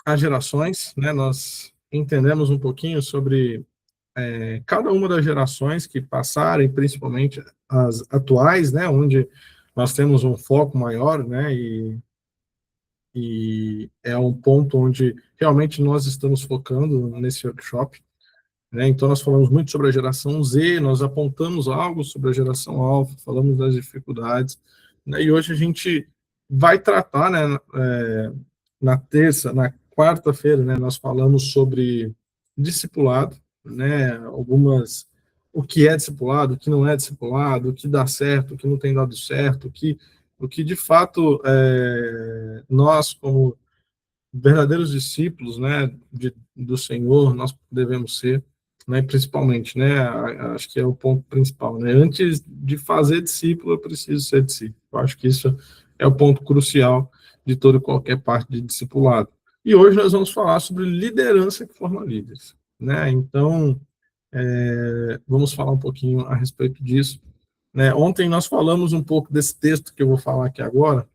as gerações, né? Nós entendemos um pouquinho sobre cada uma das gerações que passaram, e principalmente as atuais, né? Onde nós temos um foco maior, né? E é um ponto onde realmente nós estamos focando nesse workshop, né? Então, nós falamos muito sobre a geração Z, nós apontamos algo sobre a geração Alpha, falamos das dificuldades, né? E hoje a gente vai tratar, né, na terça, na quarta-feira, né, nós falamos sobre discipulado, né, o que é discipulado, o que não é discipulado, o que dá certo, o que não tem dado certo, o que de fato nós, como verdadeiros discípulos, né, do Senhor, nós devemos ser, né, principalmente, né, acho que é o ponto principal, né, antes de fazer discípulo, eu preciso ser discípulo, eu acho que isso é o ponto crucial de toda e qualquer parte de discipulado. E hoje nós vamos falar sobre liderança que forma líderes, né, então, vamos falar um pouquinho a respeito disso, né, ontem nós falamos um pouco desse texto que eu vou falar aqui agora,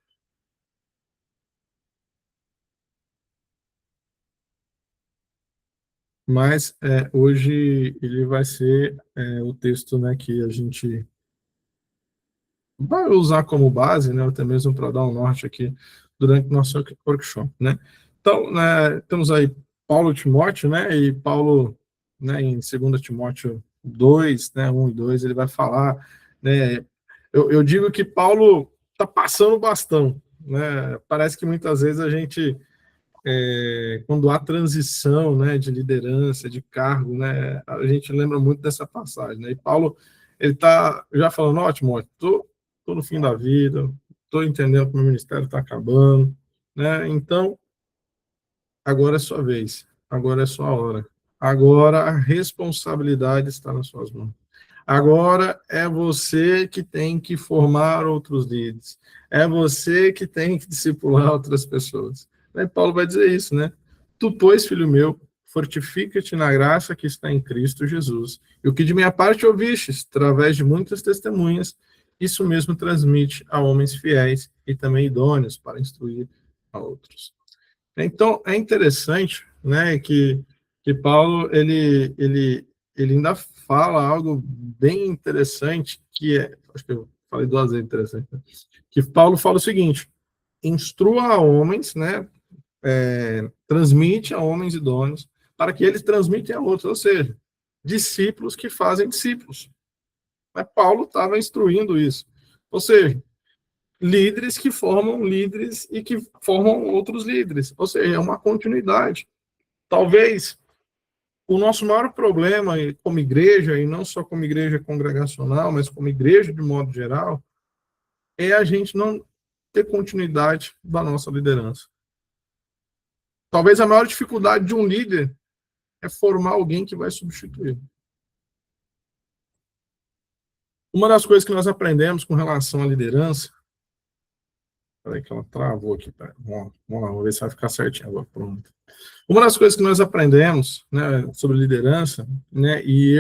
mas hoje ele vai ser o texto, né, que a gente vai usar como base, né, até mesmo para dar um norte aqui durante o nosso workshop, né. Então, né, temos aí Paulo e Timóteo, né, e Paulo, né, em 2 Timóteo 2, né, 1 e 2, ele vai falar, né, eu digo que Paulo está passando o bastão, né, parece que muitas vezes a gente quando há transição, né, de liderança, de cargo, né, a gente lembra muito dessa passagem, né? E Paulo, ele está já falando, ótimo, tô no fim da vida, estou entendendo que o meu ministério está acabando, né? Então, agora é sua vez, agora é sua hora. Agora a responsabilidade está nas suas mãos. Agora é você que tem que formar outros líderes. É você que tem que discipular outras pessoas. Aí Paulo vai dizer isso, né? Tu, pois, filho meu, fortifica-te na graça que está em Cristo Jesus. E o que de minha parte ouvistes, através de muitas testemunhas, isso mesmo transmite a homens fiéis e também idôneos para instruir a outros. Então, é interessante, né, que Paulo, ele ainda fala algo bem interessante, que é, acho que eu falei 2 vezes interessante, né? Que Paulo fala o seguinte, instrua a homens, né, transmite a homens idôneos, para que eles transmitem a outros, ou seja, discípulos que fazem discípulos. Mas Paulo estava instruindo isso. Ou seja, líderes que formam líderes e que formam outros líderes. Ou seja, é uma continuidade. Talvez o nosso maior problema como igreja, e não só como igreja congregacional, mas como igreja de modo geral, é a gente não ter continuidade da nossa liderança. Talvez a maior dificuldade de um líder é formar alguém que vai substituir. Uma das coisas que nós aprendemos com relação à liderança. Peraí, que ela travou aqui. Vamos lá, vamos ver se vai ficar certinho agora. Pronto. Uma das coisas que nós aprendemos, né, sobre liderança, né, e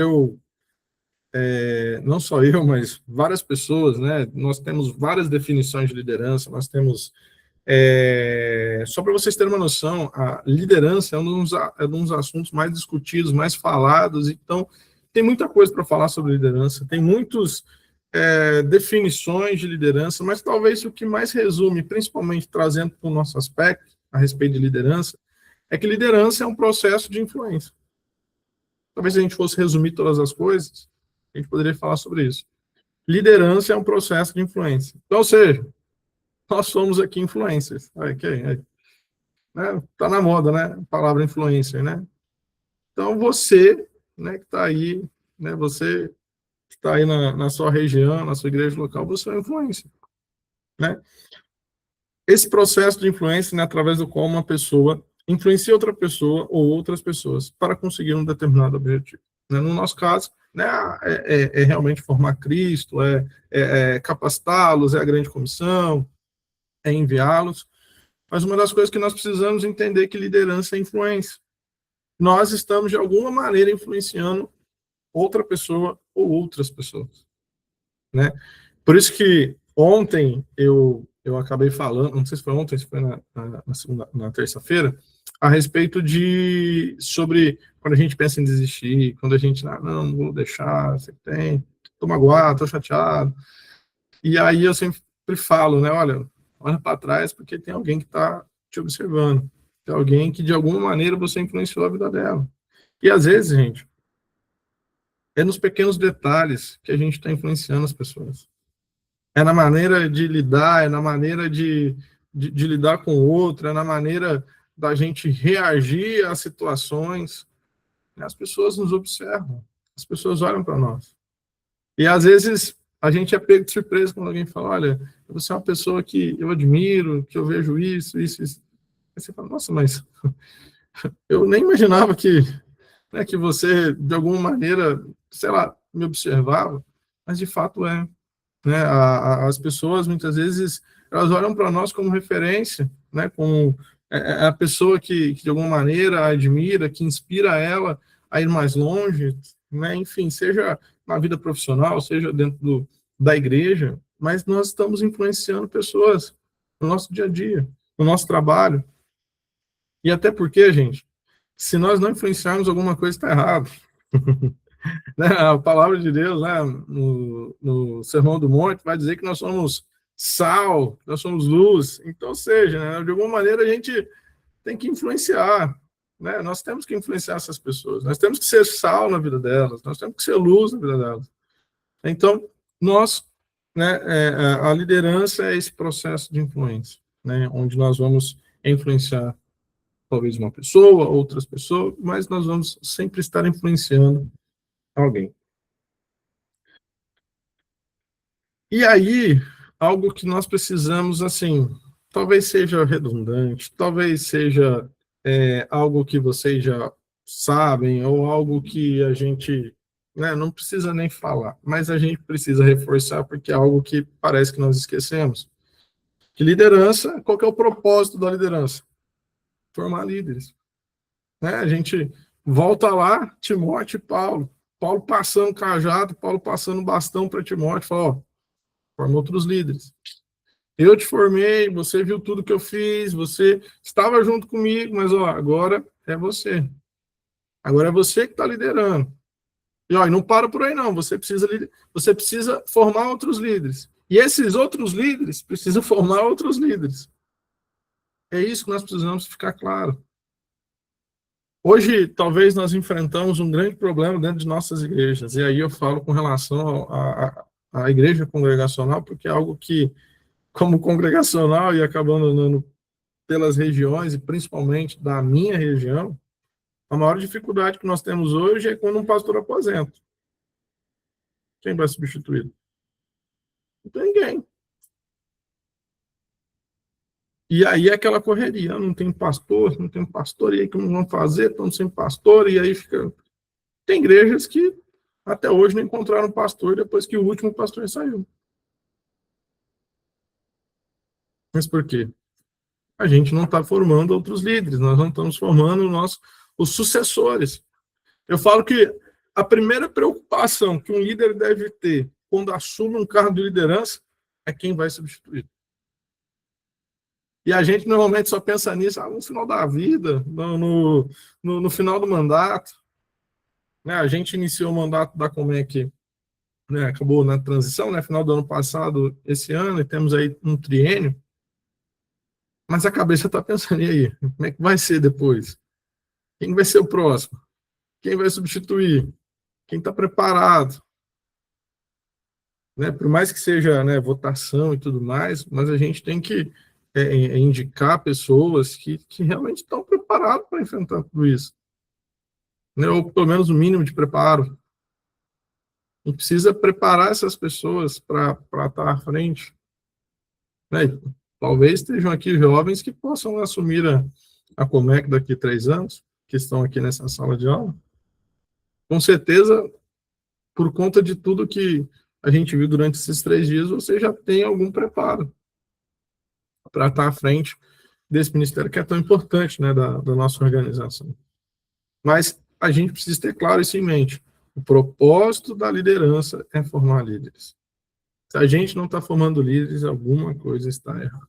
não só eu, mas várias pessoas, né, nós temos várias definições de liderança, nós temos, só para vocês terem uma noção, a liderança é um dos assuntos mais discutidos, mais falados, então tem muita coisa para falar sobre liderança, tem muitas definições de liderança, mas talvez o que mais resume, principalmente trazendo para o nosso aspecto a respeito de liderança, é que liderança é um processo de influência. Talvez se a gente fosse resumir todas as coisas, a gente poderia falar sobre isso. Liderança é um processo de influência. Então, ou seja, nós somos aqui influencers. Né? Tá na moda, né? A palavra influencer, né? Então, você, né, que está aí, né, você que está aí na sua região, na sua igreja local, você é um influencer, né? Esse processo de influência, né, através do qual uma pessoa influencia outra pessoa ou outras pessoas para conseguir um determinado objetivo. Né? No nosso caso, né, é realmente formar Cristo, capacitá-los, é a grande comissão, é enviá-los. Mas uma das coisas que nós precisamos entender é que liderança é influência. Nós estamos, de alguma maneira, influenciando outra pessoa ou outras pessoas. Né? Por isso que ontem eu acabei falando, não sei se foi ontem, se foi na terça-feira, a respeito sobre quando a gente pensa em desistir, quando a gente, não vou deixar, você tem, tô magoado, tô chateado. E aí eu sempre falo, né, olha para trás, porque tem alguém que está te observando, tem alguém que de alguma maneira você influenciou a vida dela. E às vezes, gente, é nos pequenos detalhes que a gente está influenciando as pessoas. É na maneira de lidar, é na maneira de lidar com o outro, é na maneira da gente reagir às situações. As pessoas nos observam, as pessoas olham para nós. E às vezes a gente é pego de surpresa quando alguém fala, olha, você é uma pessoa que eu admiro, que eu vejo isso, isso, isso. Aí você fala, nossa, mas eu nem imaginava que você, de alguma maneira, sei lá, me observava, mas de fato é. Né? As pessoas, muitas vezes, elas olham para nós como referência, né? Como a pessoa que, de alguma maneira, a admira, que inspira ela a ir mais longe, né? Enfim, seja na vida profissional, seja dentro da igreja, mas nós estamos influenciando pessoas no nosso dia a dia, no nosso trabalho. E até porque, gente, se nós não influenciarmos alguma coisa, está errado. Né? A palavra de Deus, né, no Sermão do Monte, vai dizer que nós somos sal, nós somos luz. Então, seja, né, de alguma maneira a gente tem que influenciar. Né? Nós temos que influenciar essas pessoas. Nós temos que ser sal na vida delas. Nós temos que ser luz na vida delas. Então, nós, né, a liderança é esse processo de influência, né, onde nós vamos influenciar talvez uma pessoa, outras pessoas, mas nós vamos sempre estar influenciando alguém. E aí, algo que nós precisamos, assim, talvez seja redundante, talvez seja algo que vocês já sabem, ou algo que a gente, né, não precisa nem falar, mas a gente precisa reforçar, porque é algo que parece que nós esquecemos. Que liderança, qual que é o propósito da liderança? Formar líderes. Né? A gente volta lá, Timóteo e Paulo. Paulo passando cajado, Paulo passando bastão para Timóteo, fala, ó, forma outros líderes. Eu te formei, você viu tudo que eu fiz, você estava junto comigo, mas ó, agora é você. Agora é você que está liderando. E ó, não para por aí não, você precisa formar outros líderes. E esses outros líderes precisam formar outros líderes. É isso que nós precisamos ficar claro. Hoje, talvez nós enfrentamos um grande problema dentro de nossas igrejas, e aí eu falo com relação à igreja congregacional, porque é algo que, como congregacional e acabando andando pelas regiões, e principalmente da minha região, a maior dificuldade que nós temos hoje é quando um pastor aposenta. Quem vai substituí-lo? Não tem ninguém. E aí é aquela correria, não tem pastor, e aí como vão fazer? Estão sem pastor, e aí fica... Tem igrejas que até hoje não encontraram pastor depois que o último pastor saiu. Mas por quê? A gente não está formando outros líderes, nós não estamos formando os sucessores. Eu falo que a primeira preocupação que um líder deve ter quando assume um cargo de liderança é quem vai substituir. E a gente normalmente só pensa nisso no final da vida, no final do mandato. Né? A gente iniciou o mandato da Comec, né? Acabou na transição, né? Final do ano passado, esse ano, e temos aí um triênio. Mas a cabeça está pensando, e aí? Como é que vai ser depois? Quem vai ser o próximo? Quem vai substituir? Quem está preparado? Né? Por mais que seja, né, votação e tudo mais, mas a gente tem que indicar pessoas que realmente estão preparadas para enfrentar tudo isso. Né? Ou pelo menos o mínimo de preparo. A gente precisa preparar essas pessoas para estar à frente. Né? Talvez estejam aqui jovens que possam assumir a Comec daqui a 3 anos, que estão aqui nessa sala de aula. Com certeza, por conta de tudo que a gente viu durante esses 3 dias, você já tem algum preparo para estar à frente desse ministério que é tão importante, né, da nossa organização. Mas a gente precisa ter claro isso em mente. O propósito da liderança é formar líderes. Se a gente não está formando líderes, alguma coisa está errada.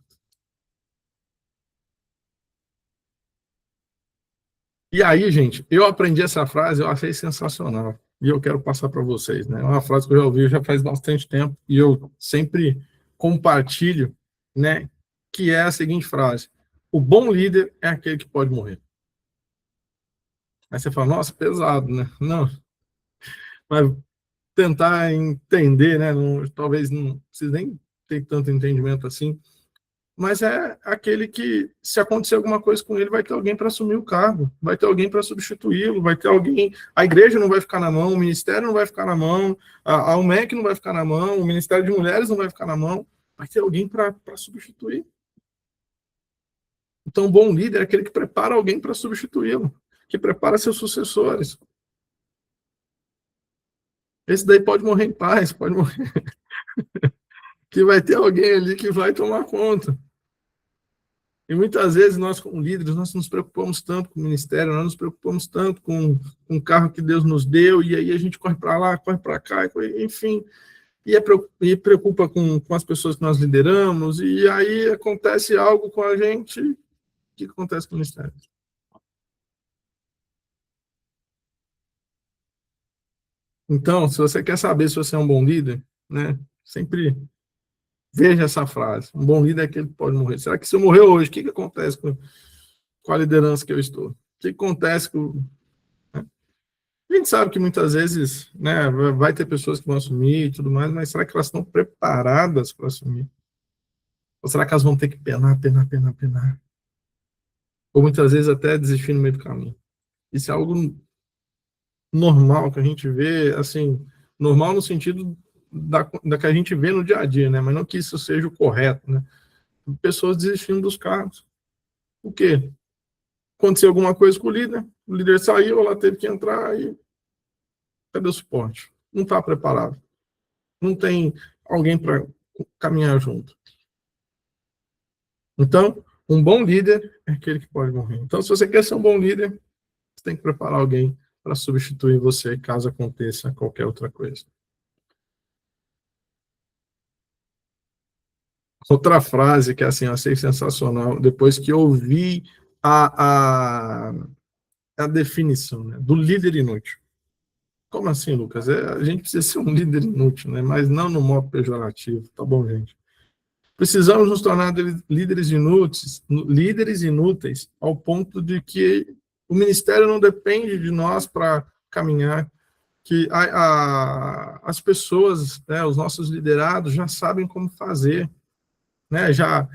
E aí, gente, eu aprendi essa frase, eu achei sensacional. E eu quero passar para vocês, né? É uma frase que eu já ouvi já faz bastante tempo e eu sempre compartilho, né? Que é a seguinte frase: o bom líder é aquele que pode morrer. Aí você fala, nossa, pesado, né? Não, mas tentar entender, né? Não, talvez não precise nem ter tanto entendimento assim, mas é aquele que, se acontecer alguma coisa com ele, vai ter alguém para assumir o cargo, vai ter alguém para substituí-lo, vai ter alguém. A igreja não vai ficar na mão, o ministério não vai ficar na mão, a UMEC não vai ficar na mão, o Ministério de Mulheres não vai ficar na mão, vai ter alguém para substituir. Então, um bom líder é aquele que prepara alguém para substituí-lo, que prepara seus sucessores. Esse daí pode morrer em paz, pode morrer, que vai ter alguém ali que vai tomar conta. E muitas vezes nós, como líderes, nós nos preocupamos tanto com o ministério, nós nos preocupamos tanto com o carro que Deus nos deu, e aí a gente corre para lá, corre para cá, enfim, e preocupa com as pessoas que nós lideramos, e aí acontece algo com a gente. O que acontece com o ministério? Então, se você quer saber se você é um bom líder, né, sempre veja essa frase: um bom líder é aquele que pode morrer. Será que se eu morrer hoje, o que acontece com a liderança que eu estou? O que acontece com... A gente sabe que muitas vezes, né, vai ter pessoas que vão assumir e tudo mais, mas será que elas estão preparadas para assumir? Ou será que elas vão ter que penar, penar, penar, penar? Ou muitas vezes até desistir no meio do caminho? Isso é algo normal que a gente vê, assim, normal no sentido da que a gente vê no dia a dia, né? Mas não que isso seja o correto, né? Pessoas desistindo dos cargos. O quê? Aconteceu alguma coisa com o líder saiu, ela teve que entrar e cadê o suporte? Não está preparado. Não tem alguém para caminhar junto. Então, um bom líder é aquele que pode morrer. Então, se você quer ser um bom líder, você tem que preparar alguém para substituir você caso aconteça qualquer outra coisa. Outra frase que assim, eu achei sensacional, depois que eu ouvi a, a, a definição, né, do líder inútil. Como assim, Lucas? A gente precisa ser um líder inútil, né? Mas não no modo pejorativo, tá bom, gente? Precisamos nos tornar líderes inúteis, ao ponto de que o ministério não depende de nós para caminhar, que as pessoas, né, os nossos liderados já sabem como fazer, né? Já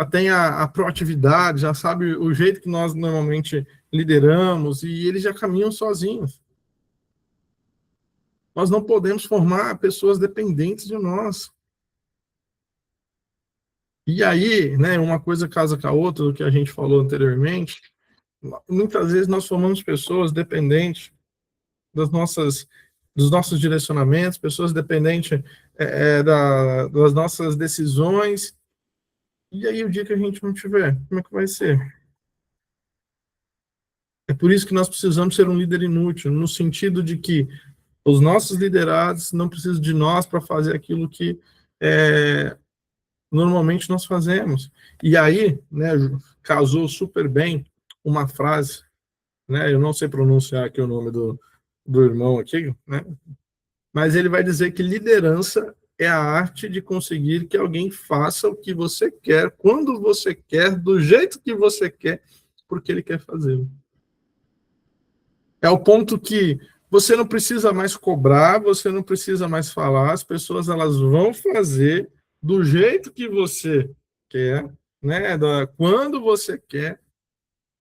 tem a proatividade, já sabe o jeito que nós normalmente lideramos e eles já caminham sozinhos. Nós não podemos formar pessoas dependentes de nós. E aí, né, uma coisa casa com a outra, do que a gente falou anteriormente, muitas vezes nós formamos pessoas dependentes dos nossos direcionamentos, pessoas dependentes das nossas decisões, e aí o dia que a gente não tiver, como é que vai ser? É por isso que nós precisamos ser um líder inútil, no sentido de que os nossos liderados não precisam de nós para fazer aquilo que normalmente nós fazemos. E aí, né, casou super bem uma frase, né, eu não sei pronunciar aqui o nome do irmão aqui, né, mas ele vai dizer que liderança é a arte de conseguir que alguém faça o que você quer, quando você quer, do jeito que você quer, porque ele quer fazê-lo. É o ponto que você não precisa mais cobrar, você não precisa mais falar, as pessoas elas vão fazer do jeito que você quer, né? Quando você quer.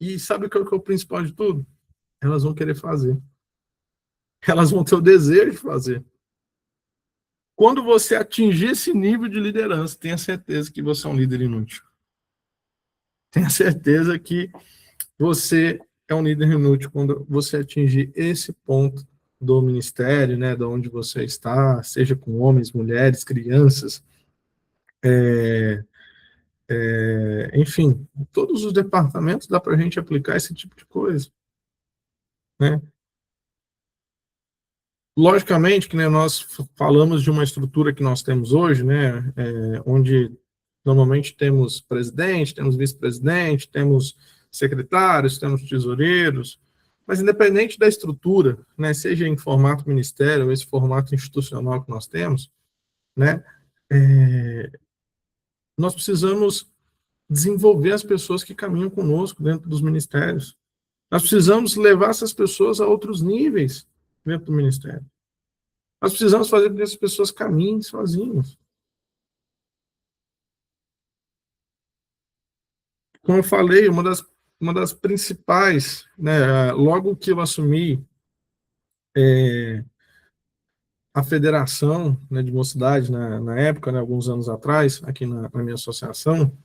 E sabe o que é o principal de tudo? Elas vão querer fazer. Elas vão ter o desejo de fazer. Quando você atingir esse nível de liderança, tenha certeza que você é um líder inútil. Tenha certeza que você é um líder inútil quando você atingir esse ponto do ministério, né, de onde você está, seja com homens, mulheres, crianças, enfim, todos os departamentos dá para a gente aplicar esse tipo de coisa, né? Logicamente que, né, nós falamos de uma estrutura que nós temos hoje, né, onde normalmente temos presidente, temos vice-presidente, temos secretários, temos tesoureiros, Mas independente da estrutura, né, seja em formato ministério ou esse formato institucional que nós temos, né, nós precisamos desenvolver as pessoas que caminham conosco dentro dos ministérios. Nós precisamos levar essas pessoas a outros níveis dentro do ministério. Nós precisamos fazer com que essas pessoas caminhem sozinhas. Como eu falei, uma das principais, né, logo que eu assumi a federação, né, de mocidade na época, né, alguns anos atrás, aqui na minha associação,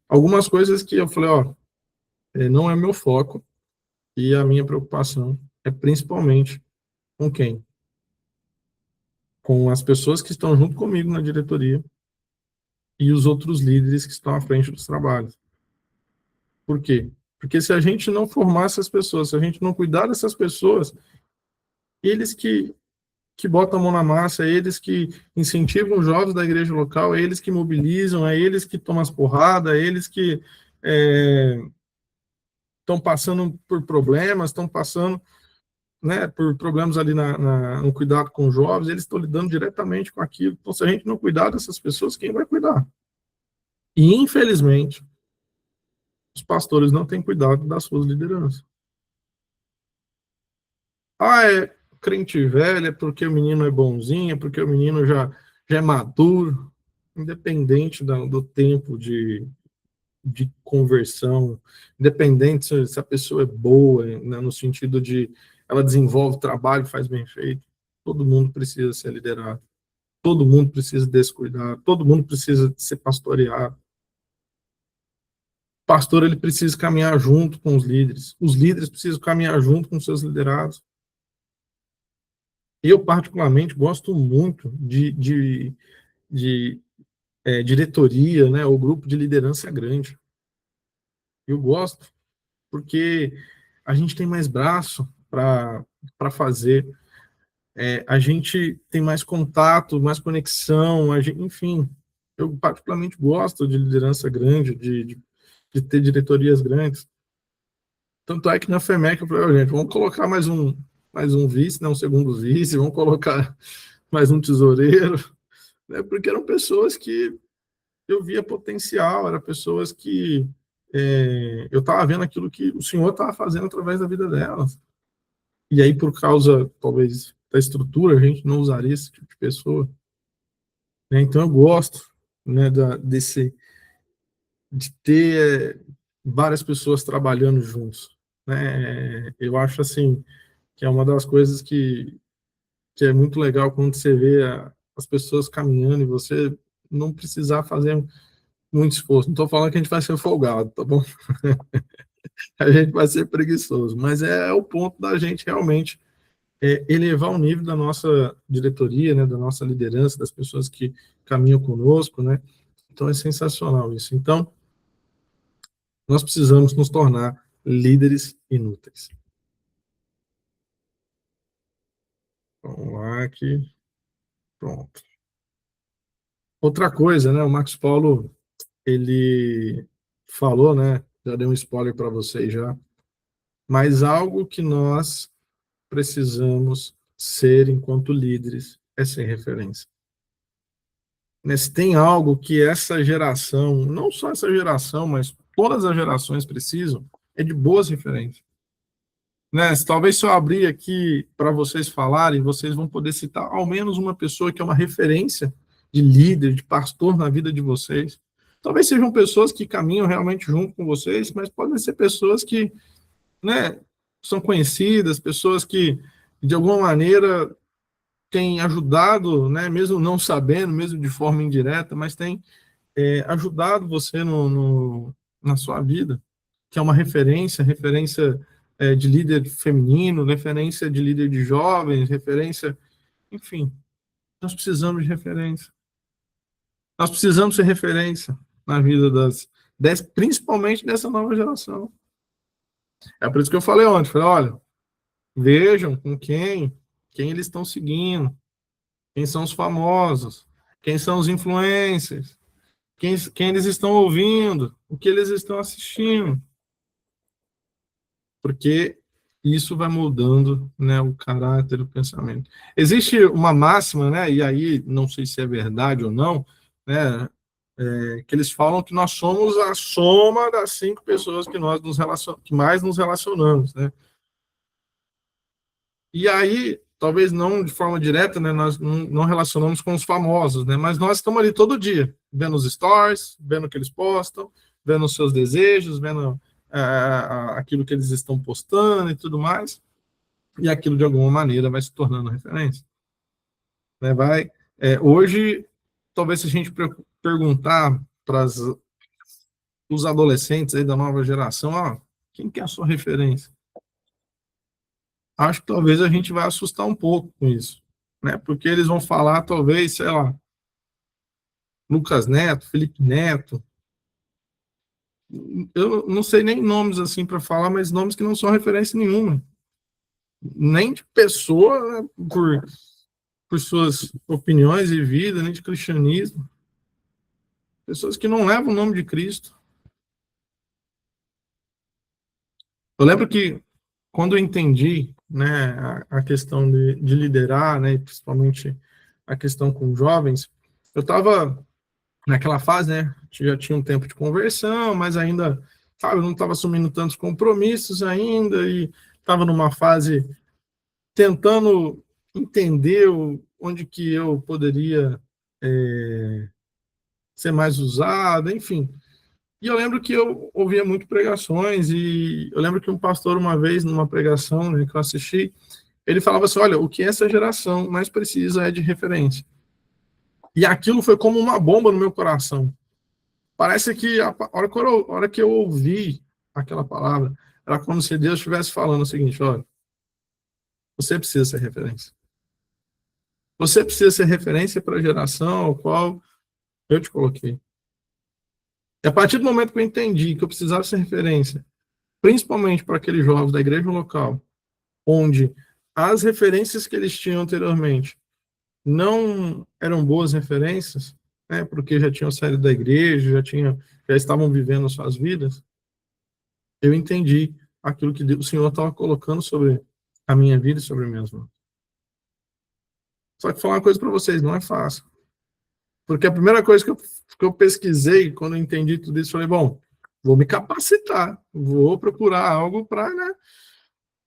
algumas coisas que eu falei, ó, não é meu foco e a minha preocupação é principalmente com quem? Com as pessoas que estão junto comigo na diretoria e os outros líderes que estão à frente dos trabalhos. Por quê? Porque se a gente não formar essas pessoas, se a gente não cuidar dessas pessoas, eles que botam a mão na massa, é eles que incentivam os jovens da igreja local, é eles que mobilizam, é eles que tomam as porradas, é eles que estão passando por problemas, estão passando, né, por problemas ali no cuidado com os jovens, eles estão lidando diretamente com aquilo. Então, se a gente não cuidar dessas pessoas, quem vai cuidar? E, infelizmente, os pastores não têm cuidado das suas lideranças. Ah, é crente velho, é porque o menino é bonzinho, é porque o menino já é maduro, independente do tempo de conversão, independente se a pessoa é boa, né, no sentido de ela desenvolve trabalho, faz bem feito, todo mundo precisa ser liderado, todo mundo precisa desse cuidado, todo mundo precisa ser pastoreado. O pastor, ele precisa caminhar junto com os líderes precisam caminhar junto com seus liderados. Eu, particularmente, gosto muito de diretoria, né, ou grupo de liderança grande. Eu gosto, porque a gente tem mais braço para fazer, a gente tem mais contato, mais conexão, enfim. Eu, particularmente, gosto de liderança grande, de ter diretorias grandes. Tanto é que na FEMEC eu falei, oh, gente, vamos colocar mais um vice, né, um segundo vice, vamos colocar mais um tesoureiro, né, porque eram pessoas que eu via potencial, eram pessoas que eu estava vendo aquilo que o Senhor estava fazendo através da vida delas. E aí, por causa, talvez, da estrutura, a gente não usaria esse tipo de pessoa. Né? Então, eu gosto, né, de ter várias pessoas trabalhando juntos. Né? Eu acho, assim, que é uma das coisas que é muito legal quando você vê as pessoas caminhando e você não precisar fazer muito esforço. Não estou falando que a gente vai ser folgado, tá bom? A gente vai ser preguiçoso, mas é o ponto da gente realmente elevar o nível da nossa diretoria, né, da nossa liderança, das pessoas que caminham conosco, né? Então é sensacional isso. Então, nós precisamos nos tornar líderes inúteis. Vamos lá aqui. Pronto. Outra coisa, né? O Marcos Paulo, ele falou, né? Já dei um spoiler para vocês já. Mas algo que nós precisamos ser enquanto líderes é ser referência. Mas tem algo que essa geração, não só essa geração, mas todas as gerações precisam, é de boas referências. Né? Talvez se eu abrir aqui para vocês falarem, vocês vão poder citar ao menos uma pessoa que é uma referência de líder, de pastor na vida de vocês. Talvez sejam pessoas que caminham realmente junto com vocês, mas podem ser pessoas que, né, são conhecidas, pessoas que, de alguma maneira, têm ajudado, né, mesmo não sabendo, mesmo de forma indireta, mas têm ajudado você na sua vida, que é uma referência de líder feminino, referência de líder de jovens, referência, enfim, nós precisamos de referência. Nós precisamos ser referência na vida principalmente dessa nova geração. É por isso que eu falei ontem, falei, olha, vejam com quem eles estão seguindo, quem são os famosos, quem são os influencers, quem eles estão ouvindo, o que eles estão assistindo. Porque E isso vai moldando, né, o caráter, o pensamento. Existe uma máxima, né, e aí não sei se é verdade ou não, né, que eles falam que nós somos a soma das 5 pessoas que nós que mais nos relacionamos, né? E aí, talvez não de forma direta, né, nós não relacionamos com os famosos, né, mas nós estamos ali todo dia, vendo os stories, vendo o que eles postam, vendo os seus desejos, vendo aquilo que eles estão postando e tudo mais, e aquilo de alguma maneira vai se tornando referência. Né? Hoje, talvez se a gente perguntar para os adolescentes aí da nova geração, quem que é a sua referência? Acho que talvez a gente vai assustar um pouco com isso, né? Porque eles vão falar, talvez, sei lá, Lucas Neto, Felipe Neto, eu não sei nem nomes assim para falar, mas nomes que não são referência nenhuma, nem de pessoa, né, por suas opiniões e vida, nem de cristianismo, pessoas que não levam o nome de Cristo. Eu lembro que quando eu entendi, né, a questão de liderar, né, e principalmente a questão com jovens, eu estava naquela fase, né, já tinha um tempo de conversão, mas ainda, sabe, eu não estava assumindo tantos compromissos ainda e estava numa fase tentando entender onde que eu poderia ser mais usado, enfim. E eu lembro que eu ouvia muito pregações e eu lembro que um pastor uma vez numa pregação, né, que eu assisti, ele falava assim, olha, o que essa geração mais precisa é de referência. E aquilo foi como uma bomba no meu coração. Parece que a hora que eu ouvi aquela palavra, era como se Deus estivesse falando o seguinte, olha, você precisa ser referência. Você precisa ser referência para a geração ao qual eu te coloquei. E a partir do momento que eu entendi que eu precisava ser referência, principalmente para aqueles jovens da igreja local, onde as referências que eles tinham anteriormente não eram boas referências, né, porque já tinham saído da igreja, já estavam vivendo suas vidas, eu entendi aquilo que o Senhor estava colocando sobre a minha vida e sobre a minha vida. Só que falar uma coisa para vocês, não é fácil. Porque a primeira coisa que eu pesquisei, quando eu entendi tudo isso, falei, bom, vou me capacitar, vou procurar algo para, né,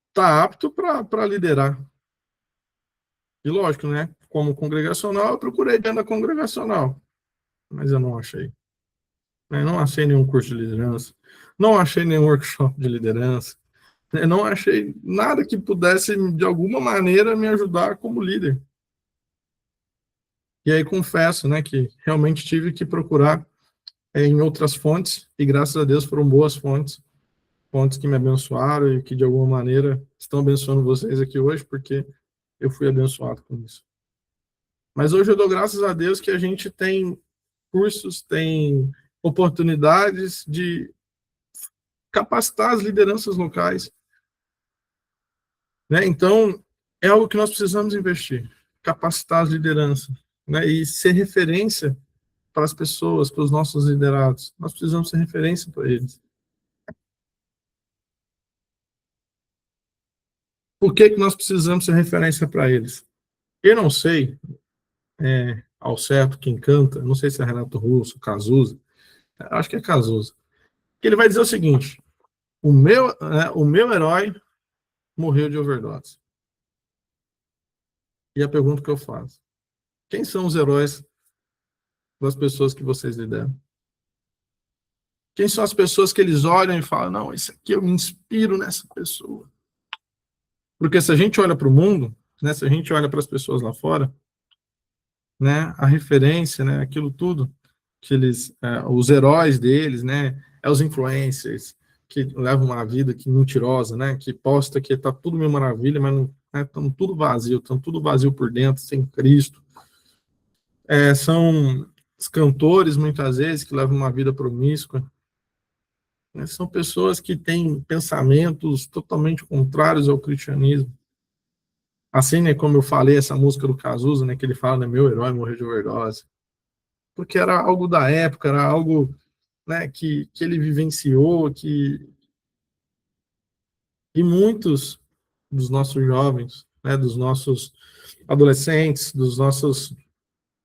estar apto para liderar. E lógico, né, como congregacional, eu procurei dentro da congregacional, mas eu não achei. Eu não achei nenhum curso de liderança, não achei nenhum workshop de liderança, eu não achei nada que pudesse, de alguma maneira, me ajudar como líder. E aí confesso, né, que realmente tive que procurar em outras fontes, e graças a Deus foram boas fontes, fontes que me abençoaram e que de alguma maneira estão abençoando vocês aqui hoje, porque eu fui abençoado com isso. Mas hoje eu dou graças a Deus que a gente tem cursos, tem oportunidades de capacitar as lideranças locais, né? Então, é algo que nós precisamos investir, capacitar as lideranças, né? E ser referência para as pessoas, para os nossos liderados. Nós precisamos ser referência para eles. Por que nós precisamos ser referência para eles? Eu não sei ao certo quem canta, não sei se é Renato Russo, Cazuza, acho que é Cazuza, que ele vai dizer o seguinte, o meu herói morreu de overdose. E a pergunta que eu faço, quem são os heróis das pessoas que vocês lideram? Quem são as pessoas que eles olham e falam, não, esse aqui eu me inspiro nessa pessoa? Porque se a gente olha para o mundo, né, se a gente olha para as pessoas lá fora, né, a referência, né, aquilo tudo que eles, os heróis deles, né, os influencers que levam uma vida que mentirosa, né, que posta que tá tudo mil maravilha, mas não, estão tudo vazio, estão tudo vazio por dentro, sem Cristo. São os cantores muitas vezes que levam uma vida promíscua, né, são pessoas que têm pensamentos totalmente contrários ao cristianismo. Assim, né, como eu falei, essa música do Cazuza, né, que ele fala, né, meu herói morreu de overdose. Porque era algo da época, era algo, né, que ele vivenciou, e muitos dos nossos jovens, né, dos nossos adolescentes, dos nossos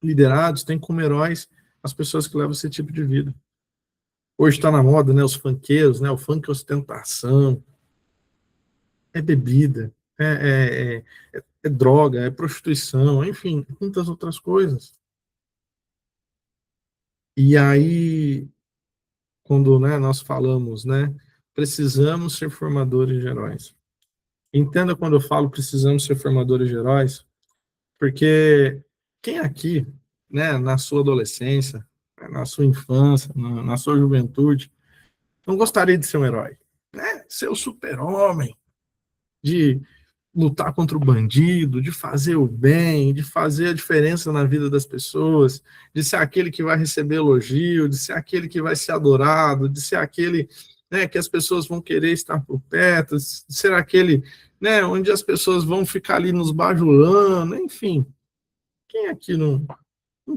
liderados, tem como heróis as pessoas que levam esse tipo de vida. Hoje está na moda, né, os funkeiros, né, o funk é ostentação, é bebida, é droga, é prostituição, enfim, muitas outras coisas. E aí, quando, né, nós falamos, né, precisamos ser formadores de heróis. Entenda quando eu falo precisamos ser formadores de heróis, porque quem aqui, né, na sua adolescência, na sua infância, na sua juventude, não gostaria de ser um herói, né? Ser o super-homem, de lutar contra o bandido, de fazer o bem, de fazer a diferença na vida das pessoas, de ser aquele que vai receber elogio, de ser aquele que vai ser adorado, de ser aquele, né, que as pessoas vão querer estar por perto, de ser aquele, né, onde as pessoas vão ficar ali nos bajulando, enfim. Quem aqui não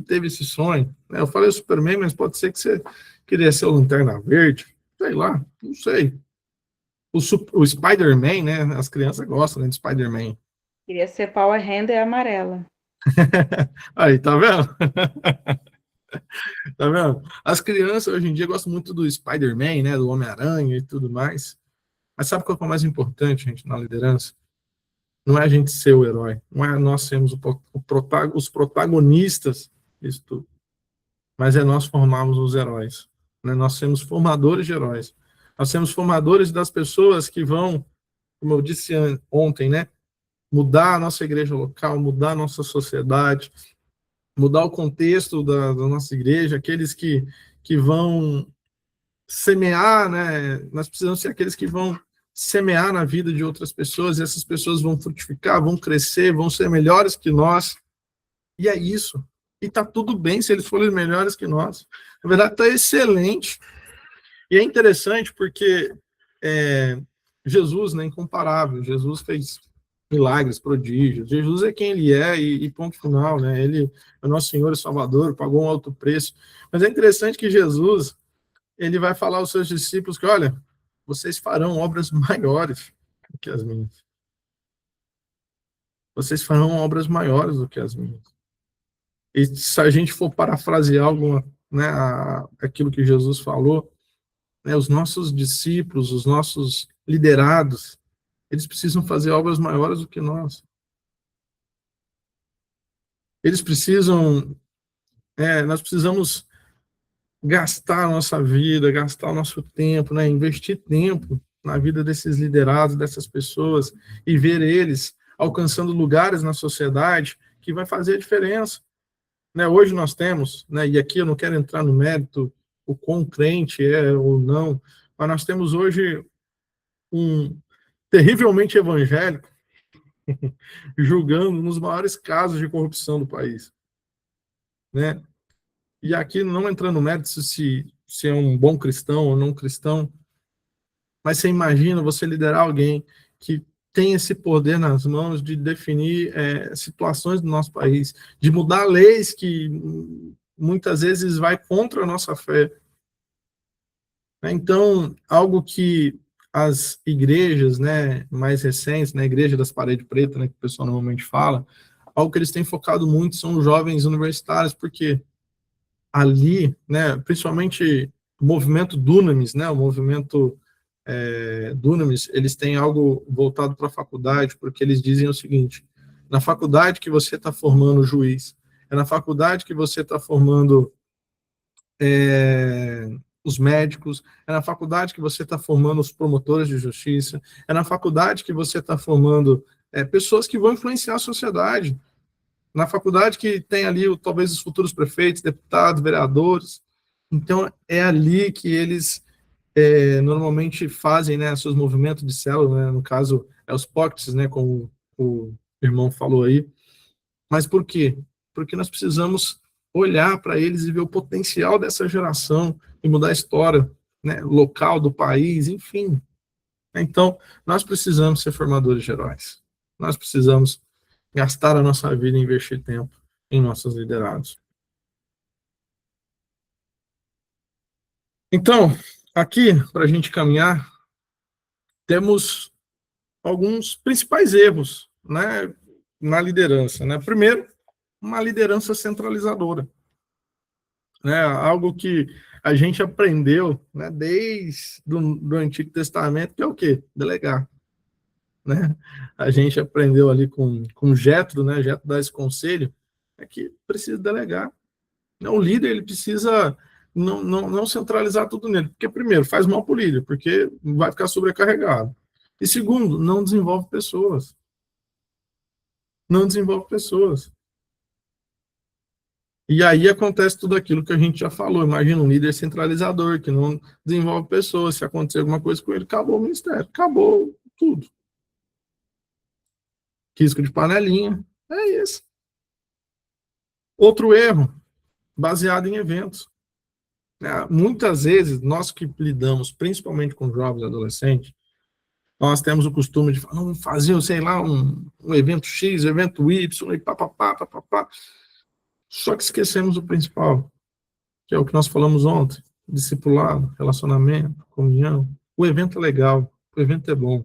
teve esse sonho? Eu falei Superman, mas pode ser que você queria ser o Lanterna Verde, sei lá, não sei. O Spider-Man, né? As crianças gostam, né, de Spider-Man. Queria ser Power Ranger amarela. Aí, tá vendo? Tá vendo? As crianças hoje em dia gostam muito do Spider-Man, né? Do Homem-Aranha e tudo mais. Mas sabe qual é o mais importante, gente, na liderança? Não é a gente ser o herói, não é nós sermos os protagonistas disso tudo, mas é nós formarmos os heróis. Né? Nós sermos formadores de heróis. Nós sermos formadores das pessoas que vão, como eu disse ontem, né? Mudar a nossa igreja local, mudar a nossa sociedade, mudar o contexto da nossa igreja, aqueles que vão semear, né? Nós precisamos ser aqueles que vão semear na vida de outras pessoas, e essas pessoas vão frutificar, vão crescer, vão ser melhores que nós, e é isso. E tá tudo bem se eles forem melhores que nós. Na verdade, tá excelente. E é interessante porque Jesus, né, incomparável, Jesus fez milagres, prodígios. Jesus é quem ele é e ponto final, né? Ele é o nosso Senhor e Salvador, pagou um alto preço. Mas é interessante que Jesus, ele vai falar aos seus discípulos que, olha, vocês farão obras maiores do que as minhas. Vocês farão obras maiores do que as minhas. E se a gente for parafrasear alguma, né, aquilo que Jesus falou, né, os nossos discípulos, os nossos liderados, eles precisam fazer obras maiores do que nós. Eles precisam, nós precisamos gastar a nossa vida, gastar o nosso tempo, né, investir tempo na vida desses liderados, dessas pessoas, e ver eles alcançando lugares na sociedade que vai fazer a diferença. Né, hoje nós temos, né, e aqui eu não quero entrar no mérito o quão crente é ou não, mas nós temos hoje um terrivelmente evangélico julgando nos maiores casos de corrupção do país, né? E aqui não entrando no mérito se é um bom cristão ou não cristão, mas você imagina você liderar alguém que tem esse poder nas mãos de definir situações do nosso país, de mudar leis que muitas vezes vai contra a nossa fé. Então, algo que as igrejas, né, mais recentes, né, a igreja das paredes pretas, né, que o pessoal normalmente fala, algo que eles têm focado muito são os jovens universitários, porque ali, né, principalmente o movimento Dunamis, né, o movimento Dunamis, eles têm algo voltado para a faculdade, porque eles dizem o seguinte: na faculdade que você está formando juiz, é na faculdade que você está formando os médicos, é na faculdade que você está formando os promotores de justiça, é na faculdade que você está formando pessoas que vão influenciar a sociedade, na faculdade que tem ali talvez os futuros prefeitos, deputados, vereadores. Então, é ali que eles normalmente fazem, né, seus movimentos de célula, né, no caso, os POCs, né, como o irmão falou aí. Mas por quê? Porque nós precisamos olhar para eles e ver o potencial dessa geração e mudar a história, né, local do país, enfim. Então, nós precisamos ser formadores de heróis. Nós precisamos gastar a nossa vida e investir tempo em nossos liderados. Então, aqui, para a gente caminhar, temos alguns principais erros, né, na liderança, né? Primeiro, uma liderança centralizadora, né? Algo que a gente aprendeu, né, desde do Antigo Testamento, que é o quê? Delegar, né? A gente aprendeu ali com Jetro, né? Jetro dá esse conselho, é que precisa delegar. O líder, ele precisa não centralizar tudo nele, porque primeiro, faz mal para o líder, porque vai ficar sobrecarregado. E segundo, não desenvolve pessoas. Não desenvolve pessoas. E aí acontece tudo aquilo que a gente já falou. Imagina um líder centralizador que não desenvolve pessoas. Se acontecer alguma coisa com ele, acabou o ministério, acabou tudo. Risco de panelinha, é isso. Outro erro, baseado em eventos. Muitas vezes, nós que lidamos principalmente com jovens e adolescentes, nós temos o costume de fazer, sei lá, um evento X, evento Y, e papapá, papapá. Só que esquecemos o principal, que é o que nós falamos ontem: discipulado, relacionamento, comunhão. O evento é legal, o evento é bom.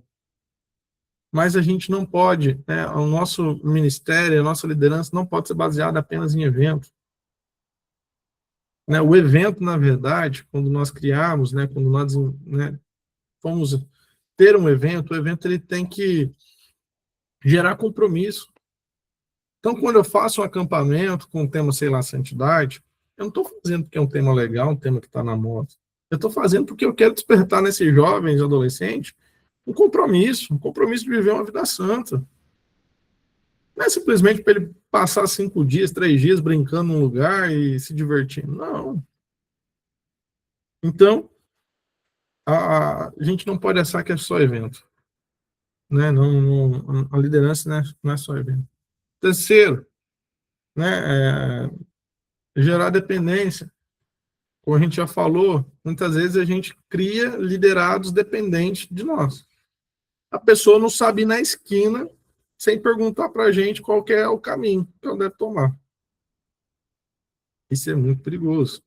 Mas a gente não pode, né, o nosso ministério, a nossa liderança não pode ser baseada apenas em evento. Né, o evento, na verdade, quando nós criamos, né, quando nós, né, fomos ter um evento, o evento ele tem que gerar compromisso. Então, quando eu faço um acampamento com o tema, sei lá, santidade, eu não estou fazendo porque é um tema legal, um tema que está na moda. Eu estou fazendo porque eu quero despertar nesses jovens e adolescentes um compromisso de viver uma vida santa. Não é simplesmente para ele passar 5 dias, 3 dias brincando num lugar e se divertindo. Não. Então, a gente não pode achar que é só evento. Né? A liderança não é só evento. Terceiro, né, gerar dependência. Como a gente já falou, muitas vezes a gente cria liderados dependentes de nós. A pessoa não sabe ir na esquina sem perguntar para a gente qual que é o caminho que ela deve tomar. Isso é muito perigoso.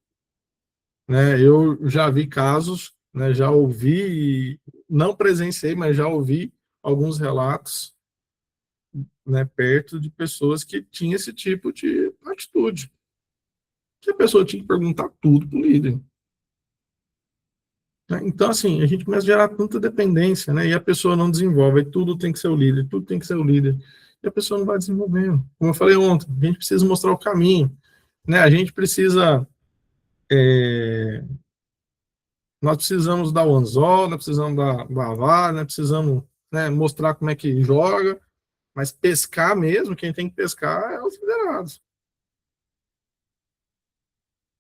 Né? Eu já vi casos, né, já ouvi, não presenciei, mas já ouvi alguns relatos, né, perto de pessoas que tinham esse tipo de atitude. Que a pessoa tinha que perguntar tudo para o líder. Então, assim, a gente começa a gerar tanta dependência, né? E a pessoa não desenvolve, tudo tem que ser o líder, tudo tem que ser o líder. E a pessoa não vai desenvolvendo. Como eu falei ontem, a gente precisa mostrar o caminho, né? A gente precisa... nós precisamos dar o anzol, nós precisamos dar a vara, nós precisamos, né, mostrar como é que joga, mas pescar mesmo, quem tem que pescar é os liderados.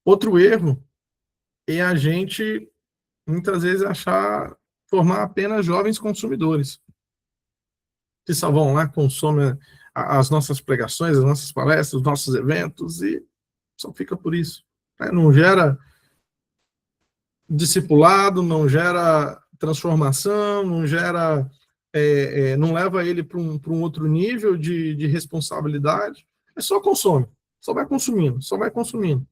Outro erro é a gente, muitas vezes, formar apenas jovens consumidores, que só vão lá, consomem as nossas pregações, as nossas palestras, os nossos eventos, e só fica por isso. Né? Não gera discipulado, não gera transformação, não gera, não leva ele para um outro nível de responsabilidade. É só consome, só vai consumindo, só vai consumindo.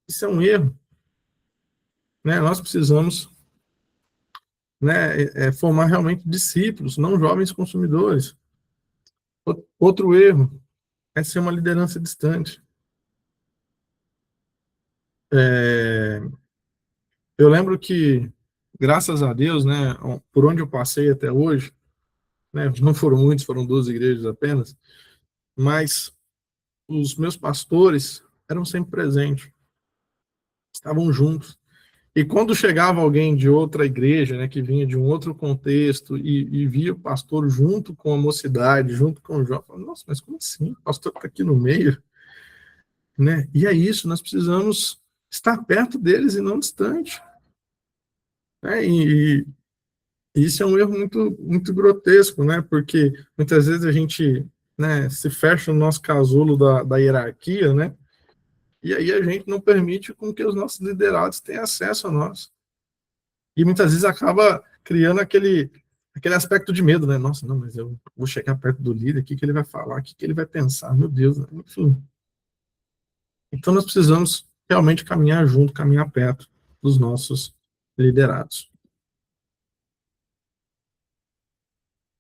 Isso é um erro. Né? Nós precisamos, né, formar realmente discípulos, não jovens consumidores. Outro erro é ser uma liderança distante. Eu lembro que, graças a Deus, né, por onde eu passei até hoje, né, não foram muitos, foram 12 igrejas apenas, mas os meus pastores eram sempre presentes, estavam juntos. E quando chegava alguém de outra igreja, né, que vinha de um outro contexto e via o pastor junto com a mocidade, junto com o jovem, eu falava, nossa, mas como assim? O pastor está aqui no meio? Né? E é isso, nós precisamos estar perto deles e não distante. Né? E isso é um erro muito, muito grotesco, né? Porque muitas vezes a gente, né, se fecha no nosso casulo da hierarquia, né? E aí a gente não permite com que os nossos liderados tenham acesso a nós. E muitas vezes acaba criando aquele aspecto de medo, né? Nossa, não, mas eu vou chegar perto do líder, o que ele vai falar, o que ele vai pensar, meu Deus, né? Enfim. Então nós precisamos realmente caminhar junto, caminhar perto dos nossos liderados.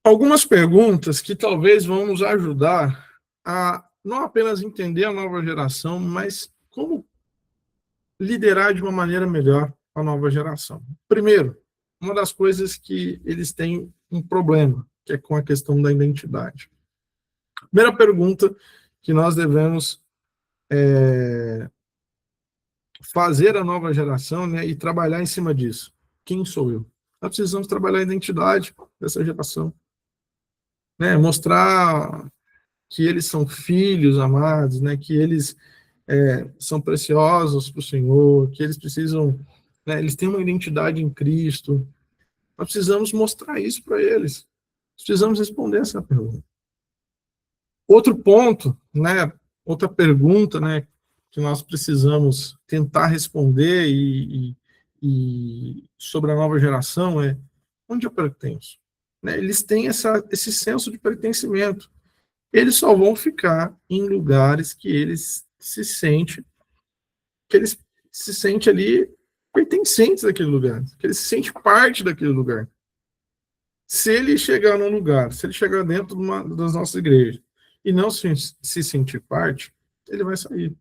Algumas perguntas que talvez vão nos ajudar a não apenas entender a nova geração, mas como liderar de uma maneira melhor a nova geração. Primeiro, uma das coisas que eles têm um problema, que é com a questão da identidade. Primeira pergunta que nós devemos fazer a nova geração, né, e trabalhar em cima disso. Quem sou eu? Nós precisamos trabalhar a identidade dessa geração, né, mostrar que eles são filhos amados, né, que eles são preciosos para o Senhor, que eles precisam, né, eles têm uma identidade em Cristo. Nós precisamos mostrar isso para eles. Precisamos responder essa pergunta. Outro ponto, né, outra pergunta, né, que nós precisamos tentar responder e sobre a nova geração é: onde eu pertenço? Né, eles têm esse senso de pertencimento. Eles só vão ficar em lugares que eles se sentem ali pertencentes àquele lugar, que eles se sentem parte daquele lugar. Se ele chegar num lugar, se ele chegar dentro das nossas igrejas e não se sentir parte, ele vai sair.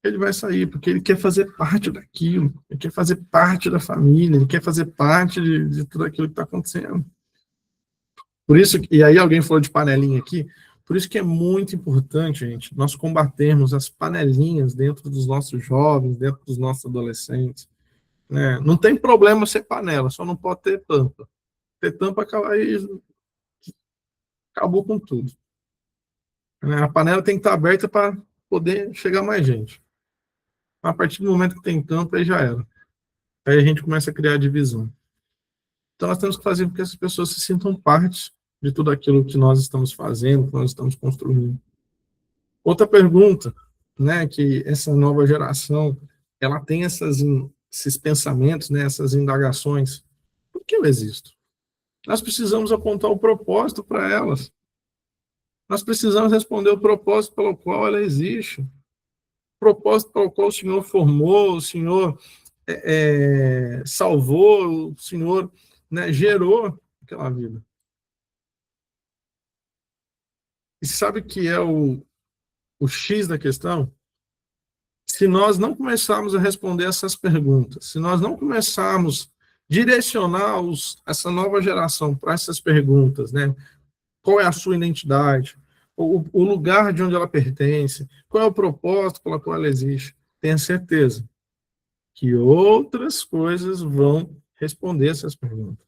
Ele vai sair porque ele quer fazer parte daquilo, ele quer fazer parte da família, ele quer fazer parte de tudo aquilo que está acontecendo. Por isso, e aí alguém falou de panelinha aqui, por isso que é muito importante, gente, nós combatermos as panelinhas dentro dos nossos jovens, dentro dos nossos adolescentes. Né? Não tem problema ser panela, só não pode ter tampa. Ter tampa, aí acabou com tudo. A panela tem que estar aberta para poder chegar mais gente. A partir do momento que tem tampa, aí já era. Aí a gente começa a criar divisão. Então nós temos que fazer com que essas pessoas se sintam parte de tudo aquilo que nós estamos fazendo, que nós estamos construindo. Outra pergunta, né, que essa nova geração, ela tem esses pensamentos, né, essas indagações. Por que eu existo? Nós precisamos apontar o propósito para elas. Nós precisamos responder o propósito pelo qual ela existe. O propósito pelo qual o Senhor formou, o Senhor salvou, o Senhor, né, gerou aquela vida. E sabe que é o X da questão? Se nós não começarmos a responder essas perguntas, se nós não começarmos a direcionar essa nova geração para essas perguntas, né? Qual é a sua identidade? O lugar de onde ela pertence? Qual é o propósito pelo qual ela existe? Tenha certeza que outras coisas vão responder essas perguntas.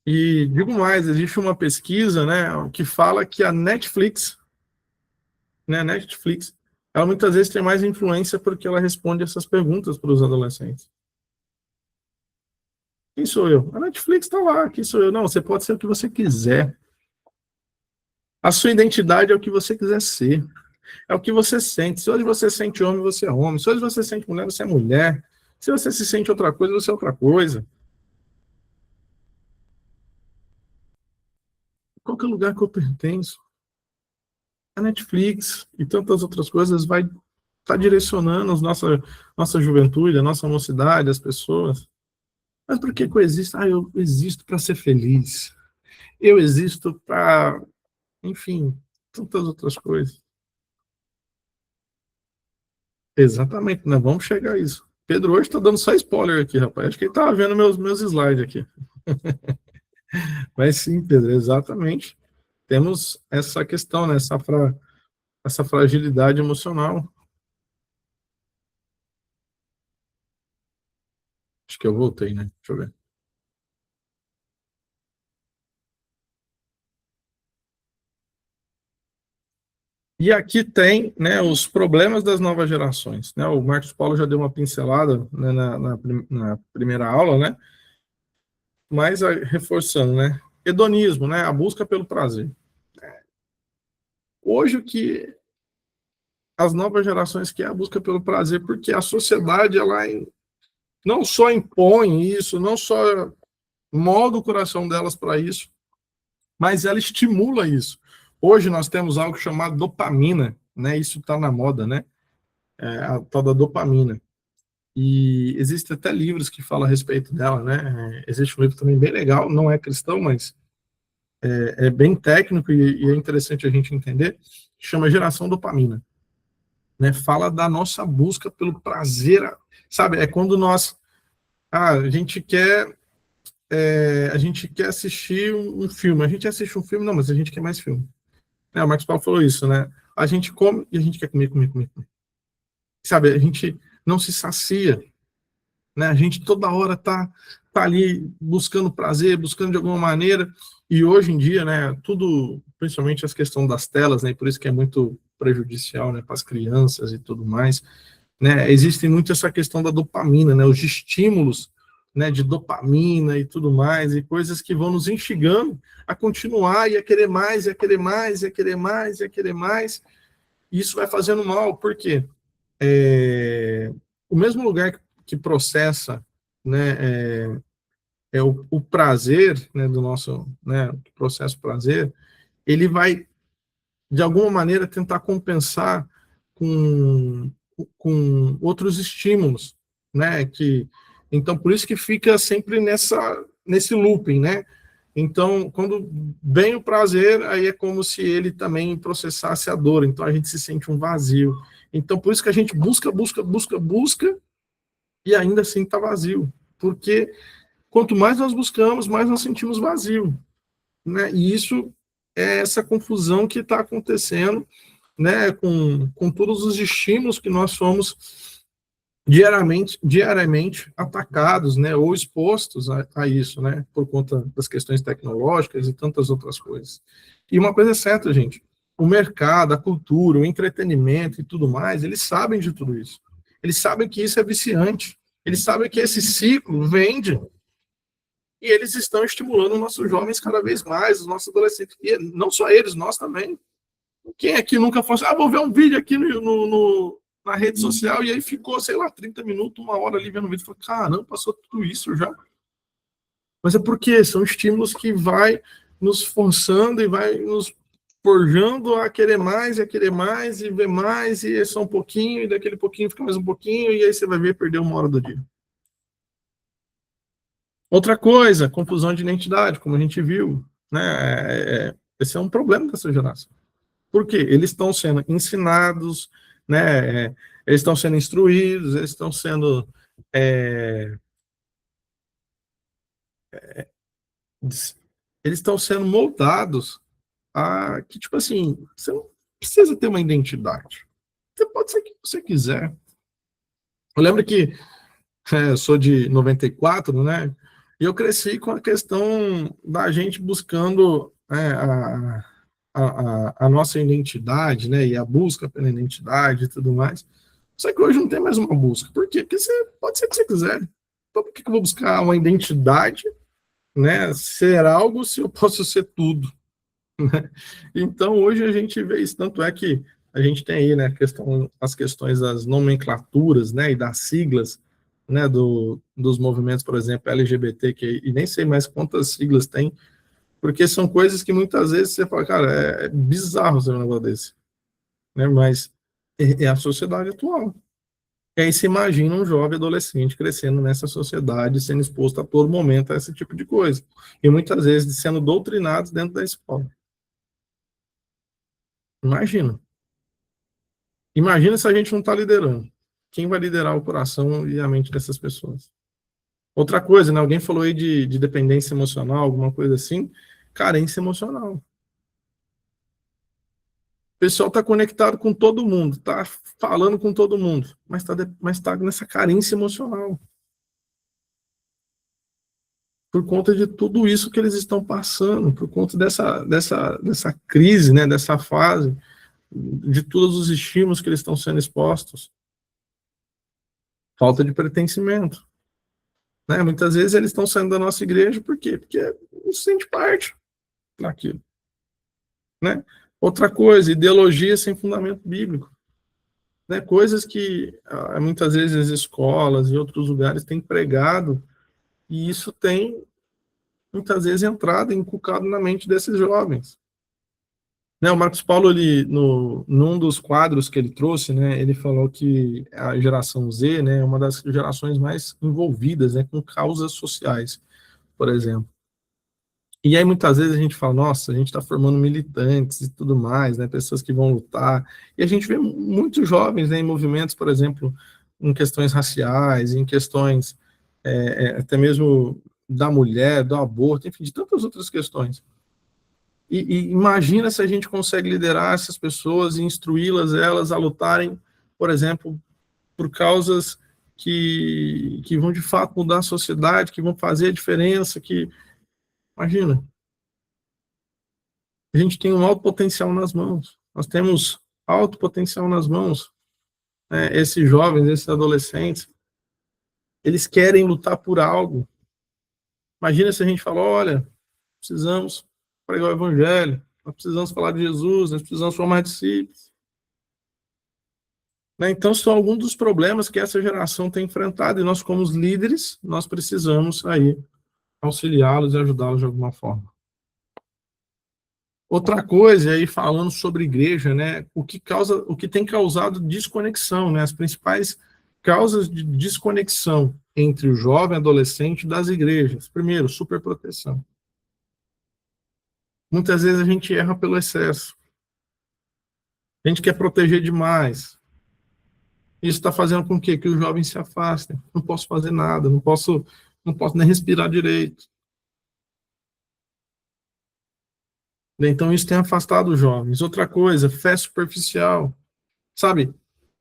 E digo mais, existe uma pesquisa, né, que fala que a Netflix, ela muitas vezes tem mais influência porque ela responde essas perguntas para os adolescentes. Quem sou eu? A Netflix está lá. Quem sou eu? Não, você pode ser o que você quiser. A sua identidade é o que você quiser ser. É o que você sente. Se hoje você sente homem, você é homem. Se hoje você sente mulher, você é mulher. Se você se sente outra coisa, você é outra coisa. Qual que é o lugar que eu pertenço? A Netflix e tantas outras coisas vai estar direcionando nossa juventude, a nossa mocidade, as pessoas. Mas por que eu existo? Eu existo para ser feliz. Eu existo para, enfim, tantas outras coisas. Exatamente, nós vamos chegar a isso. Pedro hoje está dando só spoiler aqui, rapaz. Acho que ele estava vendo meus slides aqui. Mas sim, Pedro, exatamente. Temos essa questão, né? Essa fragilidade emocional. Acho que eu voltei, né? Deixa eu ver. E aqui tem, né, os problemas das novas gerações. Né? O Marcos Paulo já deu uma pincelada, né, na primeira aula, né? Mas reforçando, né? Hedonismo, né? A busca pelo prazer. Hoje o que as novas gerações querem é a busca pelo prazer, porque a sociedade ela não só impõe isso, não só molda o coração delas para isso, mas ela estimula isso. Hoje nós temos algo chamado dopamina, né? Isso está na moda, né? A tal da dopamina. E existem até livros que falam a respeito dela, né? Existe um livro também bem legal, não é cristão, mas é bem técnico e é interessante a gente entender, chama Geração Dopamina, né? Fala da nossa busca pelo prazer, sabe? É quando a gente quer assistir um filme, a gente assiste um filme, não, mas a gente quer mais filme. O Marcos Paulo falou isso, né? A gente come e a gente quer comer, comer, comer, comer. Sabe, a gente não se sacia, né? A gente toda hora tá ali buscando prazer, buscando de alguma maneira, e hoje em dia, né, tudo, principalmente as questões das telas, né, e por isso que é muito prejudicial, né, para as crianças e tudo mais, né, existe muito essa questão da dopamina, né, os estímulos, né, de dopamina e tudo mais, e coisas que vão nos instigando a continuar e a querer mais, e a querer mais, e a querer mais, e a querer mais, e isso vai fazendo mal, por quê? O mesmo lugar que processa, né, o prazer, né, do nosso, né, processo prazer, ele vai, de alguma maneira, tentar compensar com, com outros estímulos, né, então, por isso que fica sempre nesse looping, né, então, quando vem o prazer, aí é como se ele também processasse a dor, então a gente se sente um vazio. Então, por isso que a gente busca, busca, busca, busca, e ainda assim está vazio. Porque quanto mais nós buscamos, mais nós sentimos vazio. Né? E isso é essa confusão que está acontecendo, né, com todos os estímulos que nós somos diariamente atacados, né, ou expostos a isso, né, por conta das questões tecnológicas e tantas outras coisas. E uma coisa é certa, gente, o mercado, a cultura, o entretenimento e tudo mais, eles sabem de tudo isso. Eles sabem que isso é viciante. Eles sabem que esse ciclo vende. E eles estão estimulando os nossos jovens cada vez mais, os nossos adolescentes. E não só eles, nós também. Quem aqui nunca falou assim, vou ver um vídeo aqui na rede social, e aí ficou, sei lá, 30 minutos, uma hora ali vendo o vídeo, e falou, caramba, passou tudo isso já. Mas é porque são estímulos que vai nos forçando e vai nos forjando a querer mais, e a querer mais, e ver mais, e é só um pouquinho, e daquele pouquinho fica mais um pouquinho, e aí você vai ver perder uma hora do dia. Outra coisa, confusão de identidade, como a gente viu, né? Esse é um problema dessa geração. Por quê? Eles estão sendo ensinados, né? Eles estão sendo instruídos, eles estão sendo eles estão sendo moldados a que, tipo assim, você não precisa ter uma identidade. Você pode ser o que você quiser. Eu lembro que eu sou de 94, né? E eu cresci com a questão da gente buscando a nossa identidade, né? E a busca pela identidade e tudo mais. Só que hoje não tem mais uma busca. Por quê? Porque você pode ser o que você quiser. Então, por que eu vou buscar uma identidade, né? Ser algo se eu posso ser tudo? Né? Então, hoje a gente vê isso. Tanto é que a gente tem aí, né, as questões das nomenclaturas, né, e das siglas, né, dos movimentos, por exemplo, LGBT, e nem sei mais quantas siglas tem, porque são coisas que muitas vezes você fala, cara, é bizarro ser um negócio desse, né, mas é a sociedade atual. E aí se imagina um jovem adolescente crescendo nessa sociedade, sendo exposto a todo momento a esse tipo de coisa, e muitas vezes sendo doutrinado dentro da escola. Imagina. Imagina se a gente não está liderando. Quem vai liderar o coração e a mente dessas pessoas? Outra coisa, né? Alguém falou aí de dependência emocional, alguma coisa assim. Carência emocional. O pessoal está conectado com todo mundo, está falando com todo mundo, mas tá nessa carência emocional. Por conta de tudo isso que eles estão passando, por conta dessa crise, né? Dessa fase, de todos os estímulos que eles estão sendo expostos. Falta de pertencimento. Né? Muitas vezes eles estão saindo da nossa igreja, por quê? Porque não se sente parte daquilo. Né? Outra coisa, ideologia sem fundamento bíblico. Né? Coisas que muitas vezes as escolas e outros lugares têm pregado, e isso tem muitas vezes entrado e inculcado na mente desses jovens. Né, o Marcos Paulo, ele, num dos quadros que ele trouxe, né, ele falou que a geração Z, né, é uma das gerações mais envolvidas, né, com causas sociais, por exemplo. E aí, muitas vezes, a gente fala, nossa, a gente está formando militantes e tudo mais, né, pessoas que vão lutar. E a gente vê muitos jovens, né, em movimentos, por exemplo, em questões raciais, em questões até mesmo da mulher, do aborto, enfim, de tantas outras questões. E imagina se a gente consegue liderar essas pessoas e instruí-las, elas, a lutarem, por exemplo, por causas que vão de fato mudar a sociedade, que vão fazer a diferença, que, imagina, a gente tem um alto potencial nas mãos. Nós temos alto potencial nas mãos. Né? Esses jovens, esses adolescentes, eles querem lutar por algo. Imagina se a gente fala, olha, precisamos pregar o evangelho, nós precisamos falar de Jesus, nós precisamos formar discípulos. Né? Então, são alguns dos problemas que essa geração tem enfrentado, e nós, como os líderes, nós precisamos aí auxiliá-los e ajudá-los de alguma forma. Outra coisa, aí falando sobre igreja, né, o que tem causado desconexão, né, as principais causas de desconexão entre o jovem e adolescente das igrejas. Primeiro, superproteção. Muitas vezes a gente erra pelo excesso. A gente quer proteger demais. Isso está fazendo com que os jovens se afastem. Não posso fazer nada, não posso nem respirar direito. Então, isso tem afastado os jovens. Outra coisa, fé superficial. Sabe,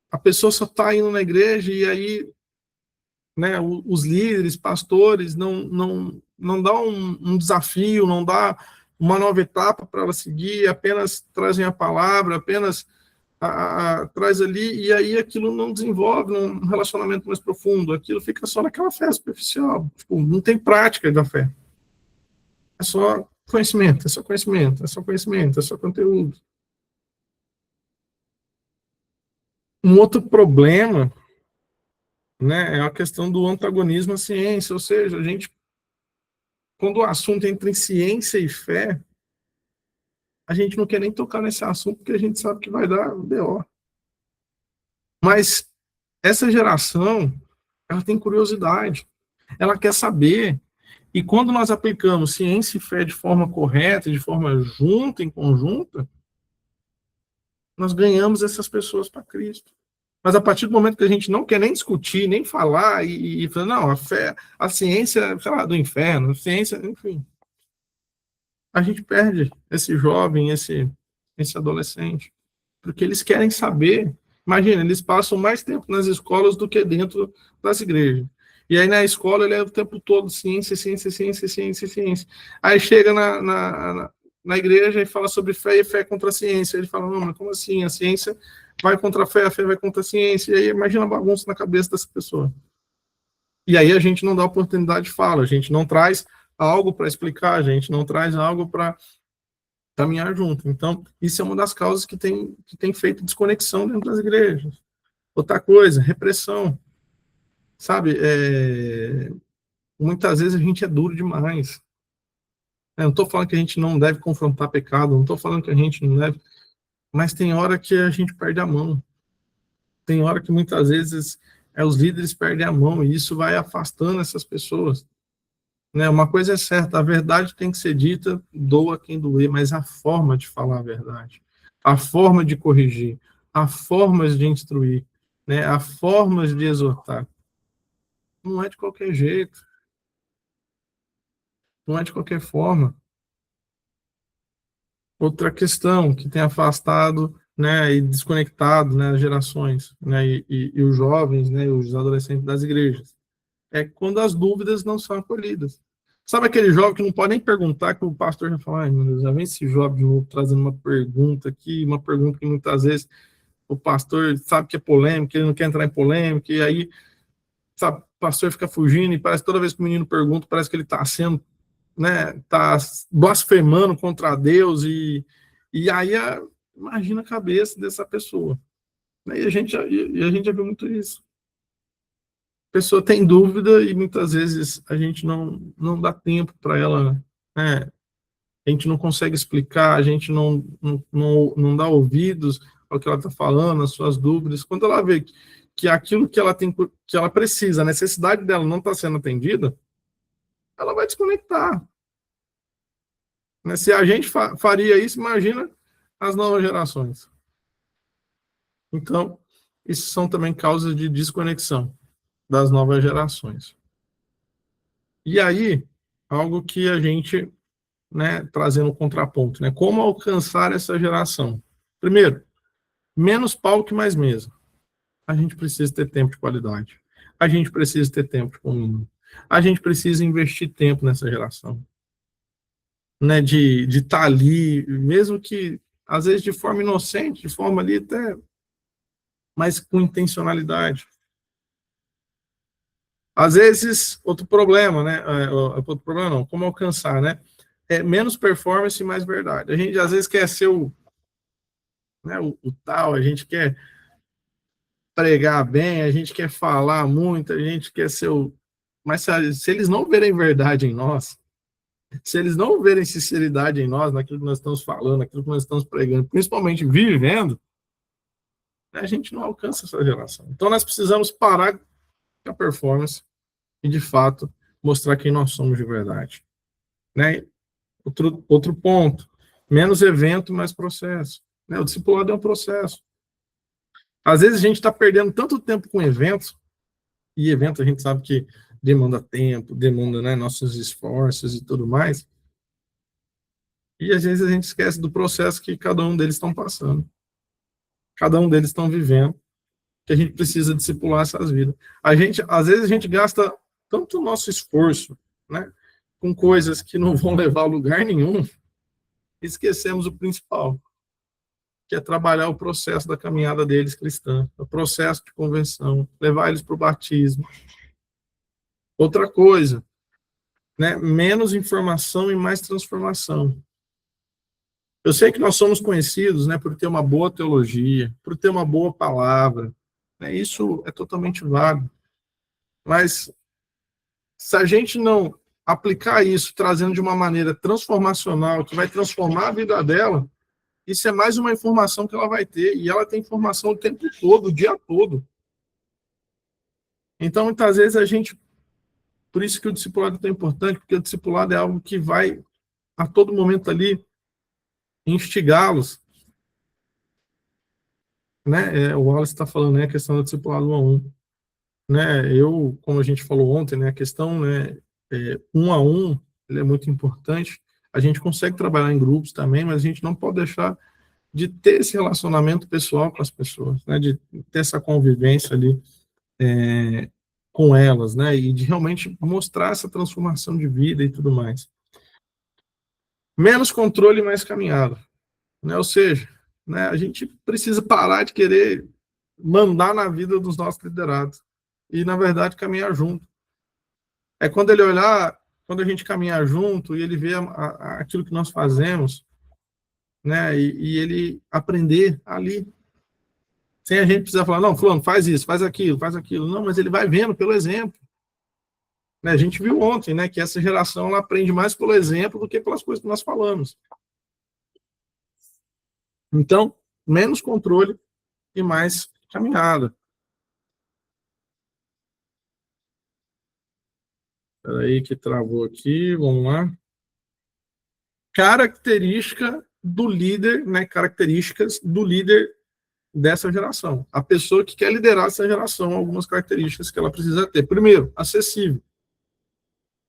a pessoa só está indo na igreja e aí, né, os líderes, pastores, não dão um desafio, não dá uma nova etapa para ela seguir, apenas trazem a palavra, apenas traz ali, e aí aquilo não desenvolve um relacionamento mais profundo, aquilo fica só naquela fé superficial, tipo, não tem prática da fé. É só conhecimento, é só conhecimento, é só conhecimento, é só conteúdo. Um outro problema, né, é a questão do antagonismo à ciência, ou seja, a gente, quando o assunto entra em ciência e fé, a gente não quer nem tocar nesse assunto porque a gente sabe que vai dar BO. Mas essa geração, ela tem curiosidade, ela quer saber. E quando nós aplicamos ciência e fé de forma correta, de forma junta, em conjunta, nós ganhamos essas pessoas para Cristo. Mas a partir do momento que a gente não quer nem discutir, nem falar, e falar, não, a fé, a ciência, sei lá, do inferno, a ciência, enfim, a gente perde esse jovem, esse adolescente, porque eles querem saber. Imagina, eles passam mais tempo nas escolas do que dentro das igrejas. E aí na escola ele é o tempo todo ciência, ciência, ciência, ciência, ciência. Aí chega na igreja e fala sobre fé e fé contra a ciência. Ele fala, não, mas como assim? A ciência vai contra a fé vai contra a ciência. E aí imagina a bagunça na cabeça dessa pessoa. E aí a gente não dá oportunidade de fala, a gente não traz algo para explicar, a gente não traz algo para caminhar junto. Então, isso é uma das causas que tem feito desconexão dentro das igrejas. Outra coisa, repressão. Sabe, muitas vezes a gente é duro demais. Eu não estou falando que a gente não deve confrontar pecado, não estou falando que a gente não deve, mas tem hora que a gente perde a mão. Tem hora que muitas vezes os líderes perdem a mão e isso vai afastando essas pessoas. Né? Uma coisa é certa, a verdade tem que ser dita, doa quem doer, mas a forma de falar a verdade, a forma de corrigir, a forma de instruir, né? A forma de exortar, não é de qualquer jeito, não é de qualquer forma. Outra questão que tem afastado, né, e desconectado, né, as gerações, né, e os jovens, né, os adolescentes das igrejas, é quando as dúvidas não são acolhidas. Sabe aquele jovem que não pode nem perguntar, que o pastor já fala, ai meu Deus, já vem esse jovem de novo trazendo uma pergunta aqui, uma pergunta que muitas vezes o pastor sabe que é polêmica, ele não quer entrar em polêmica, e aí, sabe, o pastor fica fugindo, e parece que toda vez que o menino pergunta, parece que ele está sendo, né, está blasfemando contra Deus, e aí imagina a cabeça dessa pessoa. E a gente já viu muito isso. A pessoa tem dúvida e muitas vezes a gente não dá tempo para ela, né, a gente não consegue explicar, a gente não dá ouvidos ao que ela está falando, às suas dúvidas. Quando ela vê que aquilo que ela tem, que ela precisa, a necessidade dela não está sendo atendida, ela vai desconectar. Né? Se a gente faria isso, imagina as novas gerações. Então, isso são também causas de desconexão das novas gerações. E aí, algo que a gente, né, trazendo um contraponto, né, como alcançar essa geração? Primeiro, menos palco e mais mesa. A gente precisa ter tempo de qualidade. A gente precisa ter tempo de comum. A gente precisa investir tempo nessa geração. Né, de estar ali, mesmo que, às vezes, de forma inocente, de forma ali até, mas com intencionalidade. Às vezes, outro problema, né? Outro problema não, como alcançar, né? É menos performance e mais verdade. A gente, às vezes, quer ser né, o tal, a gente quer pregar bem, a gente quer falar muito, a gente quer ser o... Mas se eles não verem verdade em nós, se eles não verem sinceridade em nós, naquilo que nós estamos falando, naquilo que nós estamos pregando, principalmente vivendo, a gente não alcança essa geração. Então, nós precisamos parar com a performance e, de fato, mostrar quem nós somos de verdade. Né? Outro ponto, menos evento, mais processo. Né? O discipulado é um processo. Às vezes a gente está perdendo tanto tempo com eventos, e evento a gente sabe que demanda tempo, demanda, né, nossos esforços e tudo mais, e às vezes a gente esquece do processo que cada um deles estão passando. Cada um deles estão vivendo, que a gente precisa discipular essas vidas. Às vezes a gente gasta tanto o nosso esforço, né, com coisas que não vão levar a lugar nenhum, esquecemos o principal, que é trabalhar o processo da caminhada deles cristã, o processo de conversão, levar eles para o batismo. Outra coisa, né, menos informação e mais transformação. Eu sei que nós somos conhecidos, né, por ter uma boa teologia, por ter uma boa palavra, né, isso é totalmente válido. Mas se a gente não aplicar isso trazendo de uma maneira transformacional, que vai transformar a vida dela, isso é mais uma informação que ela vai ter, e ela tem informação o tempo todo, o dia todo. Então, muitas vezes a gente... Por isso que o discipulado é tão importante, porque o discipulado é algo que vai, a todo momento ali, instigá-los. Né? O Wallace está falando, né, a questão do discipulado 1 a 1. Né? Como a gente falou ontem, né, a questão, né, 1 a 1, ele é muito importante. A gente consegue trabalhar em grupos também, mas a gente não pode deixar de ter esse relacionamento pessoal com as pessoas, né, de ter essa convivência ali com elas, né, e de realmente mostrar essa transformação de vida e tudo mais. Menos controle e mais caminhada, né, ou seja, né, a gente precisa parar de querer mandar na vida dos nossos liderados e, na verdade, caminhar junto. É quando ele olhar, quando a gente caminhar junto e ele vê aquilo que nós fazemos, né, e ele aprender ali, sem a gente precisar falar, não, fulano, faz isso, faz aquilo. Não, mas ele vai vendo pelo exemplo. Né, a gente viu ontem, né, que essa geração ela aprende mais pelo exemplo do que pelas coisas que nós falamos. Então, menos controle e mais caminhada. Espera aí que travou aqui, vamos lá. Característica do líder, né, características do líder dessa geração. A pessoa que quer liderar essa geração, algumas características que ela precisa ter. Primeiro, acessível.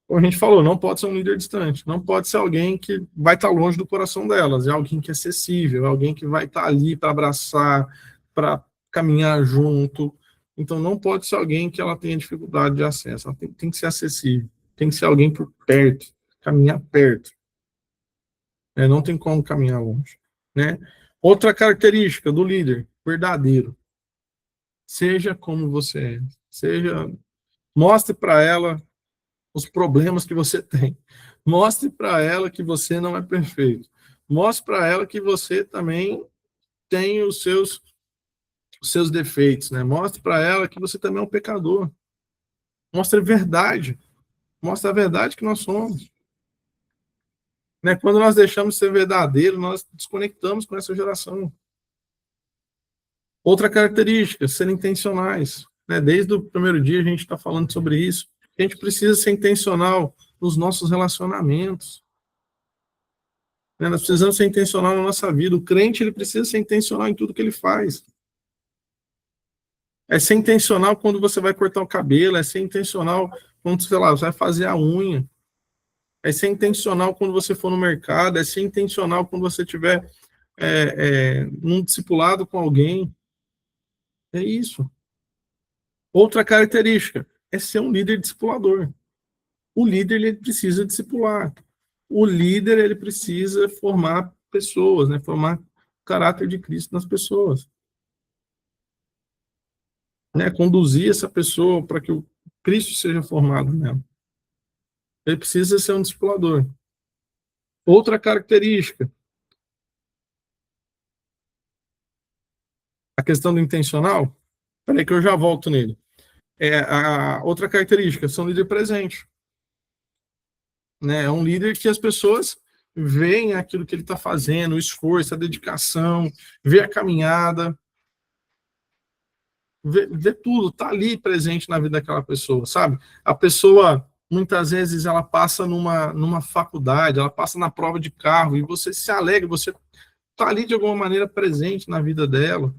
Como a gente falou, não pode ser um líder distante, não pode ser alguém que vai estar longe do coração delas, é alguém que é acessível, é alguém que vai estar ali para abraçar, para caminhar junto. Então, não pode ser alguém que ela tenha dificuldade de acesso, ela tem que ser acessível, tem que ser alguém por perto, caminhar perto. Não tem como caminhar longe. Né? Outra característica do líder, verdadeiro. Seja como você é. Mostre para ela os problemas que você tem. Mostre para ela que você não é perfeito. Mostre para ela que você também tem os seus defeitos. Né? Mostre para ela que você também é um pecador. Mostre a verdade. Mostre a verdade que nós somos. Né? Quando nós deixamos de ser verdadeiro, nós desconectamos com essa geração. Outra característica, ser intencionais. Né? Desde o primeiro dia a gente está falando sobre isso. A gente precisa ser intencional nos nossos relacionamentos. Né? Nós precisamos ser intencional na nossa vida. O crente ele precisa ser intencional em tudo que ele faz. É ser intencional quando você vai cortar o cabelo, é ser intencional quando, sei lá, você vai fazer a unha. É ser intencional quando você for no mercado, é ser intencional quando você estiver num discipulado com alguém. É isso. Outra característica é ser um líder discipulador. O líder ele precisa discipular. O líder ele precisa formar pessoas, né? Formar o caráter de Cristo nas pessoas. Né? Conduzir essa pessoa para que o Cristo seja formado nela. Ele precisa ser um discipulador. Outra característica, a questão do intencional, peraí que eu já volto nele. A outra característica, são líder presente. Né? É um líder que as pessoas veem aquilo que ele está fazendo, o esforço, a dedicação, vê a caminhada, vê tudo, está ali presente na vida daquela pessoa, sabe? A pessoa, muitas vezes, ela passa numa faculdade, ela passa na prova de carro, e você se alegra, você está ali de alguma maneira presente na vida dela,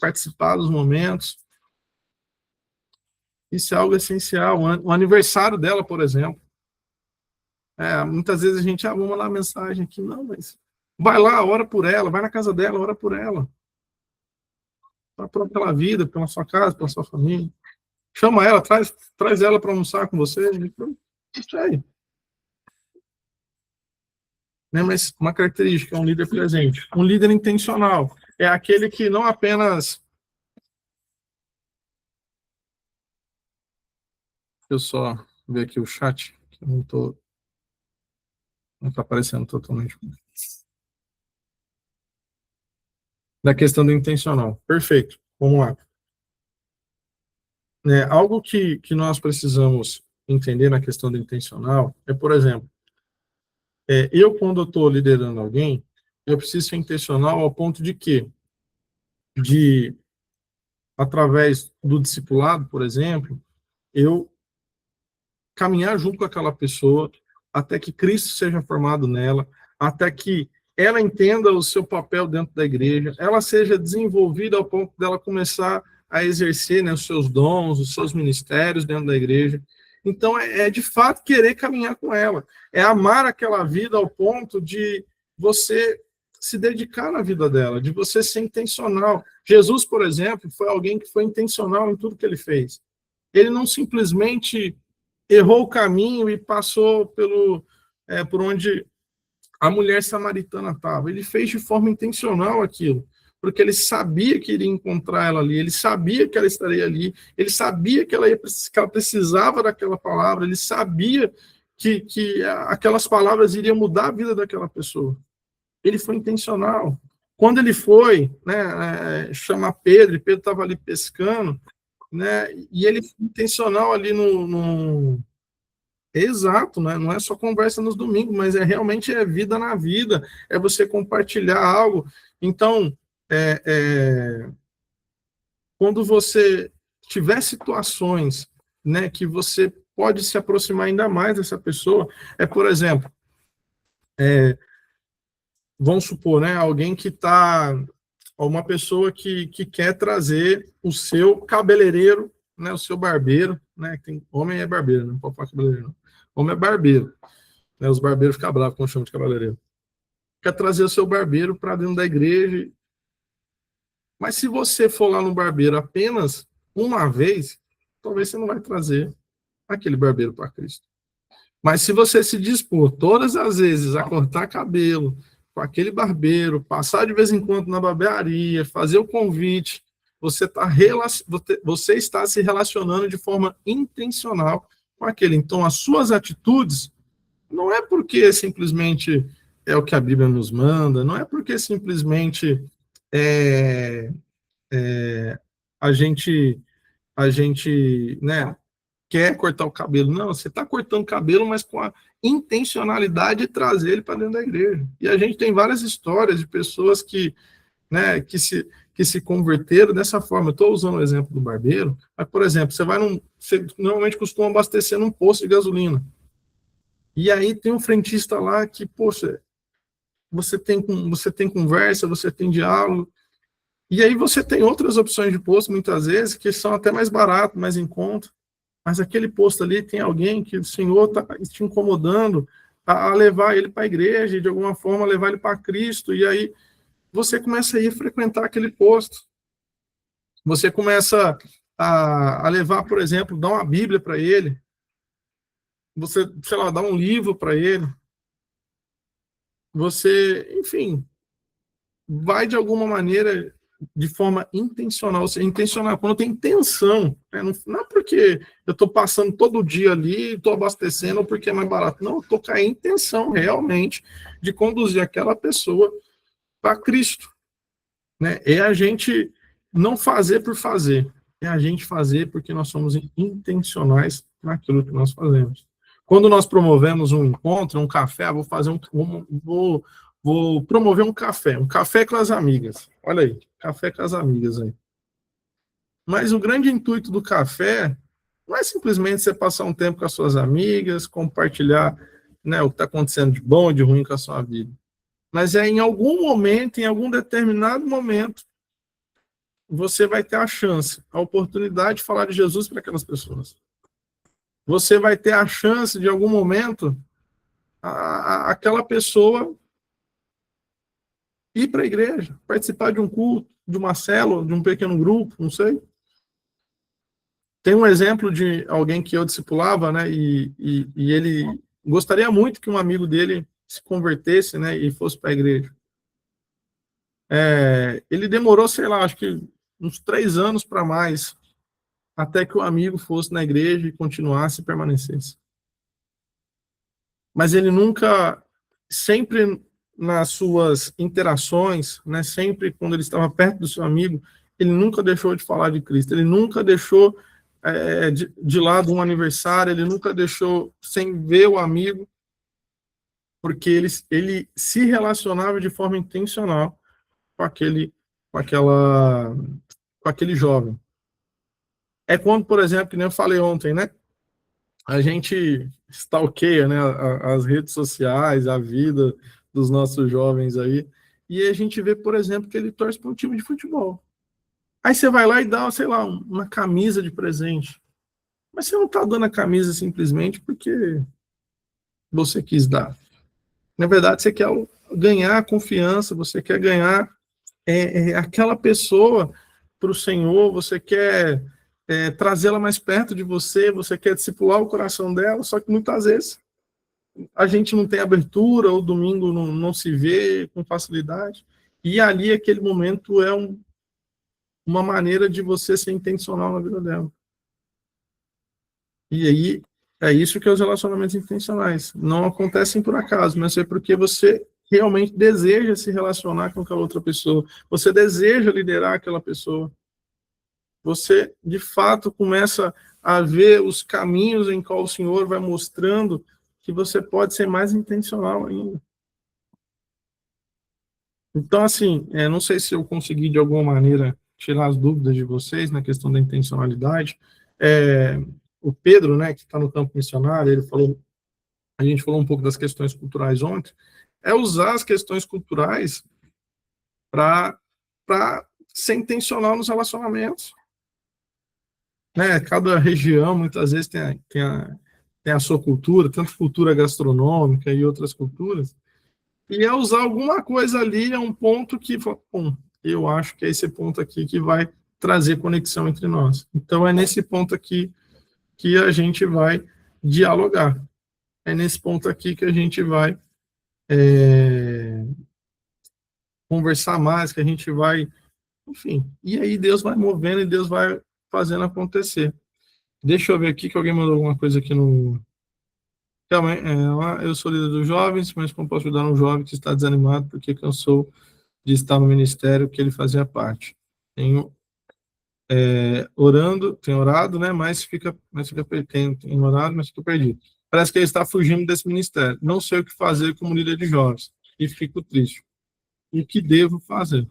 participar dos momentos. Isso é algo essencial. O aniversário dela, por exemplo. Muitas vezes a gente, vamos mandar mensagem aqui, não, mas vai lá, ora por ela, vai na casa dela, ora por ela. Pela vida, pela sua casa, pela sua família. Chama ela, traz ela para almoçar com você. Isso aí. Né? Mas uma característica é um líder presente. Um líder intencional é aquele que não apenas... Deixa eu só ver aqui o chat, que eu não está aparecendo totalmente. Da questão do intencional. Perfeito. Vamos lá. Algo que nós precisamos entender na questão do intencional é, por exemplo, quando eu estou liderando alguém, eu preciso ser intencional ao ponto de quê? De, através do discipulado, por exemplo, eu caminhar junto com aquela pessoa até que Cristo seja formado nela, até que ela entenda o seu papel dentro da igreja, ela seja desenvolvida ao ponto dela começar a exercer, né, os seus dons, os seus ministérios dentro da igreja. Então, de fato querer caminhar com ela, é amar aquela vida ao ponto de você se dedicar na vida dela, de você ser intencional. Jesus, por exemplo, foi alguém que foi intencional em tudo que ele fez. Ele não simplesmente errou o caminho e passou por onde a mulher samaritana estava. Ele fez de forma intencional aquilo, porque ele sabia que iria encontrar ela ali, ele sabia que ela estaria ali, ele sabia que ela precisava daquela palavra, ele sabia que aquelas palavras iriam mudar a vida daquela pessoa. Ele foi intencional. Quando ele foi, né, chamar Pedro, e Pedro estava ali pescando, né, e ele foi intencional ali Exato, né? Não é só conversa nos domingos, mas realmente vida na vida, é você compartilhar algo. Então, quando você tiver situações, né, que você pode se aproximar ainda mais dessa pessoa, por exemplo, vamos supor, né, alguém que está, uma pessoa que quer trazer o seu cabeleireiro, né, o seu barbeiro, né, homem é barbeiro, não pode falar cabeleireiro, não. Homem é barbeiro. Né, os barbeiros ficam bravos com o chão de cabeleireiro. Quer trazer o seu barbeiro para dentro da igreja. Mas se você for lá no barbeiro apenas uma vez, talvez você não vai trazer aquele barbeiro para Cristo. Mas se você se dispor todas as vezes a cortar cabelo com aquele barbeiro, passar de vez em quando na barbearia, fazer o convite, você está se relacionando de forma intencional com aquele. Então, as suas atitudes não é porque simplesmente é o que a Bíblia nos manda, não é porque simplesmente a gente, né, quer cortar o cabelo. Não, você está cortando o cabelo, mas com a intencionalidade de trazer ele para dentro da igreja. E a gente tem várias histórias de pessoas que, né, que se converteram dessa forma. Eu estou usando o exemplo do barbeiro, mas, por exemplo, você normalmente costuma abastecer num posto de gasolina. E aí tem um frentista lá que, poxa, você tem conversa, você tem diálogo, e aí você tem outras opções de posto, muitas vezes, que são até mais barato, mais em conta, mas aquele posto ali tem alguém que o Senhor está te incomodando a levar ele para a igreja, e de alguma forma levar ele para Cristo, e aí você começa a ir frequentar aquele posto. Você começa a levar, por exemplo, dar uma Bíblia para ele, você, sei lá, dar um livro para ele, você, enfim, vai de alguma maneira, de forma intencional, ou seja, intencional, quando tem intenção, né? Não é porque eu estou passando todo dia ali, estou abastecendo, ou porque é mais barato, não, eu estou com a intenção realmente de conduzir aquela pessoa para Cristo, né? É a gente não fazer por fazer, é a gente fazer porque nós somos intencionais naquilo que nós fazemos. Quando nós promovemos um encontro, um café, vou promover um café com as amigas. Olha aí, café com as amigas aí. Mas o grande intuito do café não é simplesmente você passar um tempo com as suas amigas, compartilhar, né, o que está acontecendo de bom e de ruim com a sua vida. Mas é em algum momento, em algum determinado momento, você vai ter a chance, a oportunidade de falar de Jesus para aquelas pessoas. Você vai ter a chance, de algum momento, aquela pessoa ir para a igreja, participar de um culto, de uma célula, de um pequeno grupo, não sei. Tem um exemplo de alguém que eu discipulava, né, e ele gostaria muito que um amigo dele se convertesse, né, e fosse para a igreja. Ele demorou, sei lá, acho que uns 3 anos para mais, até que o amigo fosse na igreja e continuasse e permanecesse. Mas ele nunca, sempre nas suas interações, né, sempre quando ele estava perto do seu amigo, ele nunca deixou de falar de Cristo, ele nunca deixou de lado um aniversário, ele nunca deixou sem ver o amigo, porque ele se relacionava de forma intencional com aquele jovem. É quando, por exemplo, que nem eu falei ontem, né? A gente stalkeia, né, as redes sociais, a vida dos nossos jovens aí, e a gente vê, por exemplo, que ele torce para um time de futebol. Aí você vai lá e dá, sei lá, uma camisa de presente. Mas você não está dando a camisa simplesmente porque você quis dar. Na verdade, você quer ganhar a confiança, você quer ganhar aquela pessoa para o Senhor, você quer trazê-la mais perto de você quer discipular o coração dela, só que muitas vezes a gente não tem abertura, o domingo não se vê com facilidade, e ali aquele momento é uma maneira de você ser intencional na vida dela. E aí é isso que é os relacionamentos intencionais. Não acontecem por acaso, mas é porque você realmente deseja se relacionar com aquela outra pessoa, você deseja liderar aquela pessoa. Você, de fato, começa a ver os caminhos em qual o Senhor vai mostrando que você pode ser mais intencional ainda. Então, assim, não sei se eu consegui, de alguma maneira, tirar as dúvidas de vocês na questão da intencionalidade. O Pedro, né, que está no campo missionário, a gente falou um pouco das questões culturais ontem, usar as questões culturais para ser intencional nos relacionamentos. Né? Cada região, muitas vezes, tem a sua cultura, tanto cultura gastronômica e outras culturas, e usar alguma coisa ali, um ponto que, bom, eu acho que é esse ponto aqui que vai trazer conexão entre nós. Então, é nesse ponto aqui que a gente vai dialogar. É nesse ponto aqui que a gente vai conversar mais, que a gente vai, enfim, e aí Deus vai movendo e Deus vai fazendo acontecer. Deixa eu ver aqui que alguém mandou alguma coisa aqui no... Eu sou líder dos jovens, mas como posso ajudar um jovem que está desanimado porque cansou de estar no ministério que ele fazia parte? orando, tem orado, né? Tem orado, mas fica perdido. Parece que ele está fugindo desse ministério. Não sei o que fazer como líder de jovens e fico triste. O que devo fazer?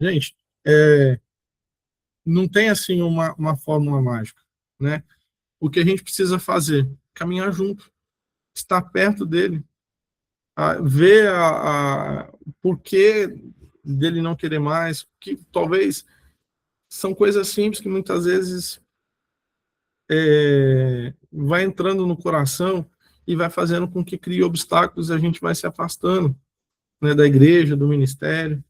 Gente, não tem assim uma fórmula mágica, né? O que a gente precisa fazer? Caminhar junto, estar perto dele, ver o porquê dele não querer mais, que talvez são coisas simples que muitas vezes vai entrando no coração e vai fazendo com que crie obstáculos e a gente vai se afastando, né, da igreja, do ministério.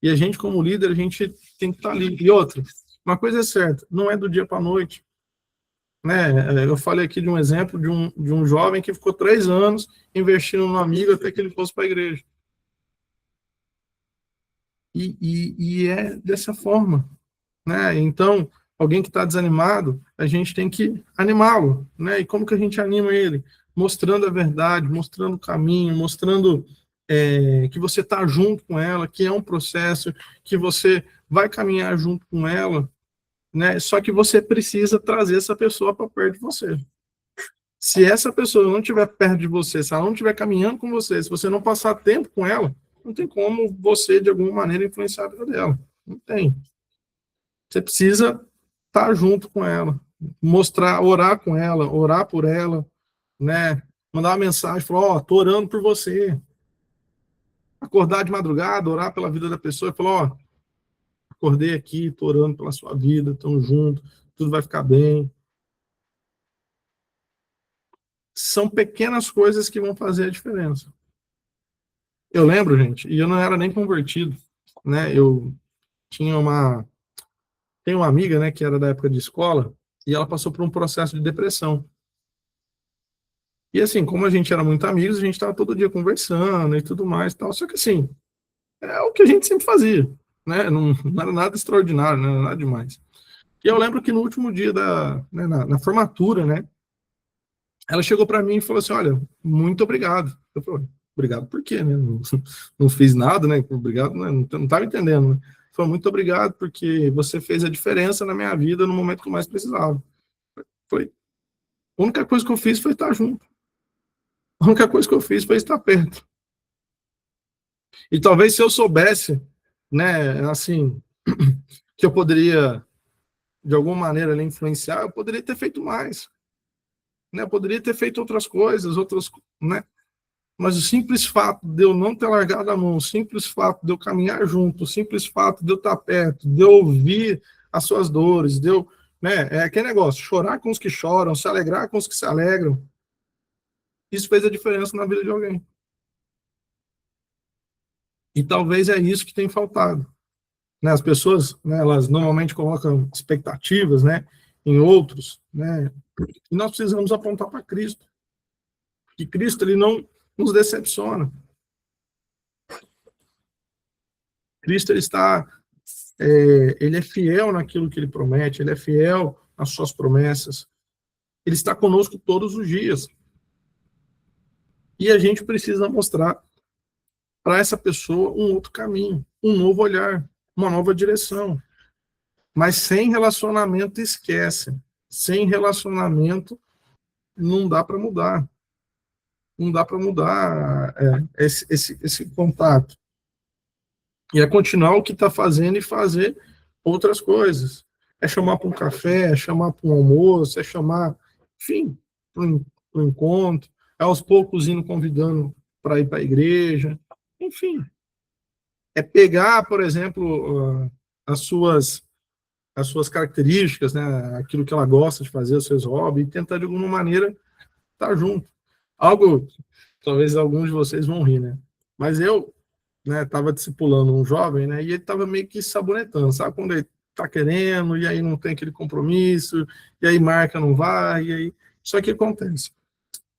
E a gente, como líder, a gente tem que estar ali. E outra, uma coisa é certa, não é do dia para a noite. Né? Eu falei aqui de um exemplo de um jovem que ficou 3 anos investindo no amigo até que ele fosse para a igreja. E é dessa forma. Né? Então, alguém que está desanimado, a gente tem que animá-lo. Né? E como que a gente anima ele? Mostrando a verdade, mostrando o caminho, mostrando que você está junto com ela, que é um processo, que você vai caminhar junto com ela, né? Só que você precisa trazer essa pessoa para perto de você. Se essa pessoa não estiver perto de você, se ela não estiver caminhando com você, se você não passar tempo com ela, não tem como você, de alguma maneira, influenciar a vida dela. Não tem. Você precisa estar junto com ela, mostrar, orar com ela, orar por ela, né? Mandar uma mensagem, falar, tô orando por você. Acordar de madrugada, orar pela vida da pessoa e falar, acordei aqui, tô orando pela sua vida, estamos juntos, tudo vai ficar bem. São pequenas coisas que vão fazer a diferença. Eu lembro, gente, e eu não era nem convertido, né? Eu tinha tenho uma amiga, né, que era da época de escola, e ela passou por um processo de depressão. E assim, como a gente era muito amigos, a gente estava todo dia conversando e tudo mais e tal. Só que assim, é o que a gente sempre fazia, né? Não era nada extraordinário, não era nada demais. E eu lembro que no último dia né, na formatura, né, ela chegou para mim e falou assim: Olha, muito obrigado. Eu falei: Obrigado por quê, né? Não fiz nada, né? Obrigado, né? Não estava entendendo, né? Falei: Muito obrigado porque você fez a diferença na minha vida no momento que eu mais precisava. Foi. A única coisa que eu fiz foi estar junto. A única coisa que eu fiz foi estar perto. E talvez se eu soubesse, né, assim, que eu poderia, de alguma maneira, ali, influenciar, eu poderia ter feito mais. Né? Eu poderia ter feito outras coisas, né? Mas o simples fato de eu não ter largado a mão, o simples fato de eu caminhar junto, o simples fato de eu estar perto, de eu ouvir as suas dores, né? É aquele negócio, chorar com os que choram, se alegrar com os que se alegram. Isso fez a diferença na vida de alguém. E talvez é isso que tem faltado. Né? As pessoas, né, elas normalmente colocam expectativas, né, em outros, né? E nós precisamos apontar para Cristo. Que Cristo, ele não nos decepciona. Cristo, ele é fiel naquilo que ele promete, ele é fiel às suas promessas. Ele está conosco todos os dias. E a gente precisa mostrar para essa pessoa um outro caminho, um novo olhar, uma nova direção. Mas sem relacionamento, esquece. Sem relacionamento, não dá para mudar. Não dá para mudar esse contato. E é continuar o que está fazendo e fazer outras coisas. É chamar para um café, é chamar para um almoço, é chamar, enfim, para um encontro, é aos poucos indo convidando para ir para a igreja. Enfim, é pegar, por exemplo, as suas características, né, aquilo que ela gosta de fazer, os seus hobbies, e tentar de alguma maneira estar junto. Algo, talvez alguns de vocês vão rir, né? Mas eu, né, tava discipulando um jovem, né, e ele tava meio que sabonetando, sabe? Quando ele tá querendo, e aí não tem aquele compromisso, e aí marca, não vai, e aí... Só que acontece,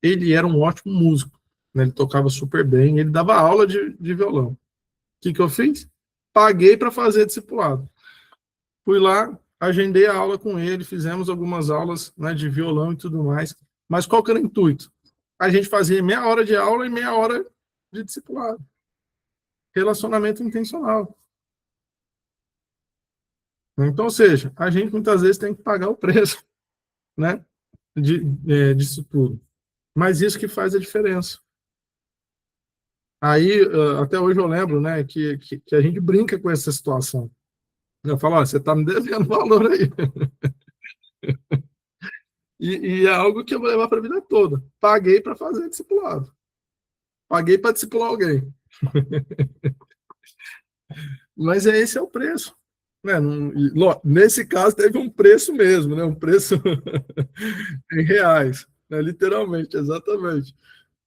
ele era um ótimo músico, né, ele tocava super bem, ele dava aula de violão. O que eu fiz? Paguei para fazer discipulado. Fui lá, agendei a aula com ele, fizemos algumas aulas, né, de violão e tudo mais, mas qual que era o intuito? A gente fazia meia hora de aula e meia hora de discipulado. Relacionamento intencional. Então, ou seja, a gente muitas vezes tem que pagar o preço, né, disso tudo. Mas isso que faz a diferença. Aí, até hoje eu lembro, né, que a gente brinca com essa situação. Eu falo, ó, você está me devendo valor aí. E é algo que eu vou levar para a vida toda. Paguei para fazer discipulado. Paguei para discipular alguém. Mas esse é o preço. Né? Nesse caso, teve um preço mesmo, né? Um preço em reais. Né? Literalmente, exatamente.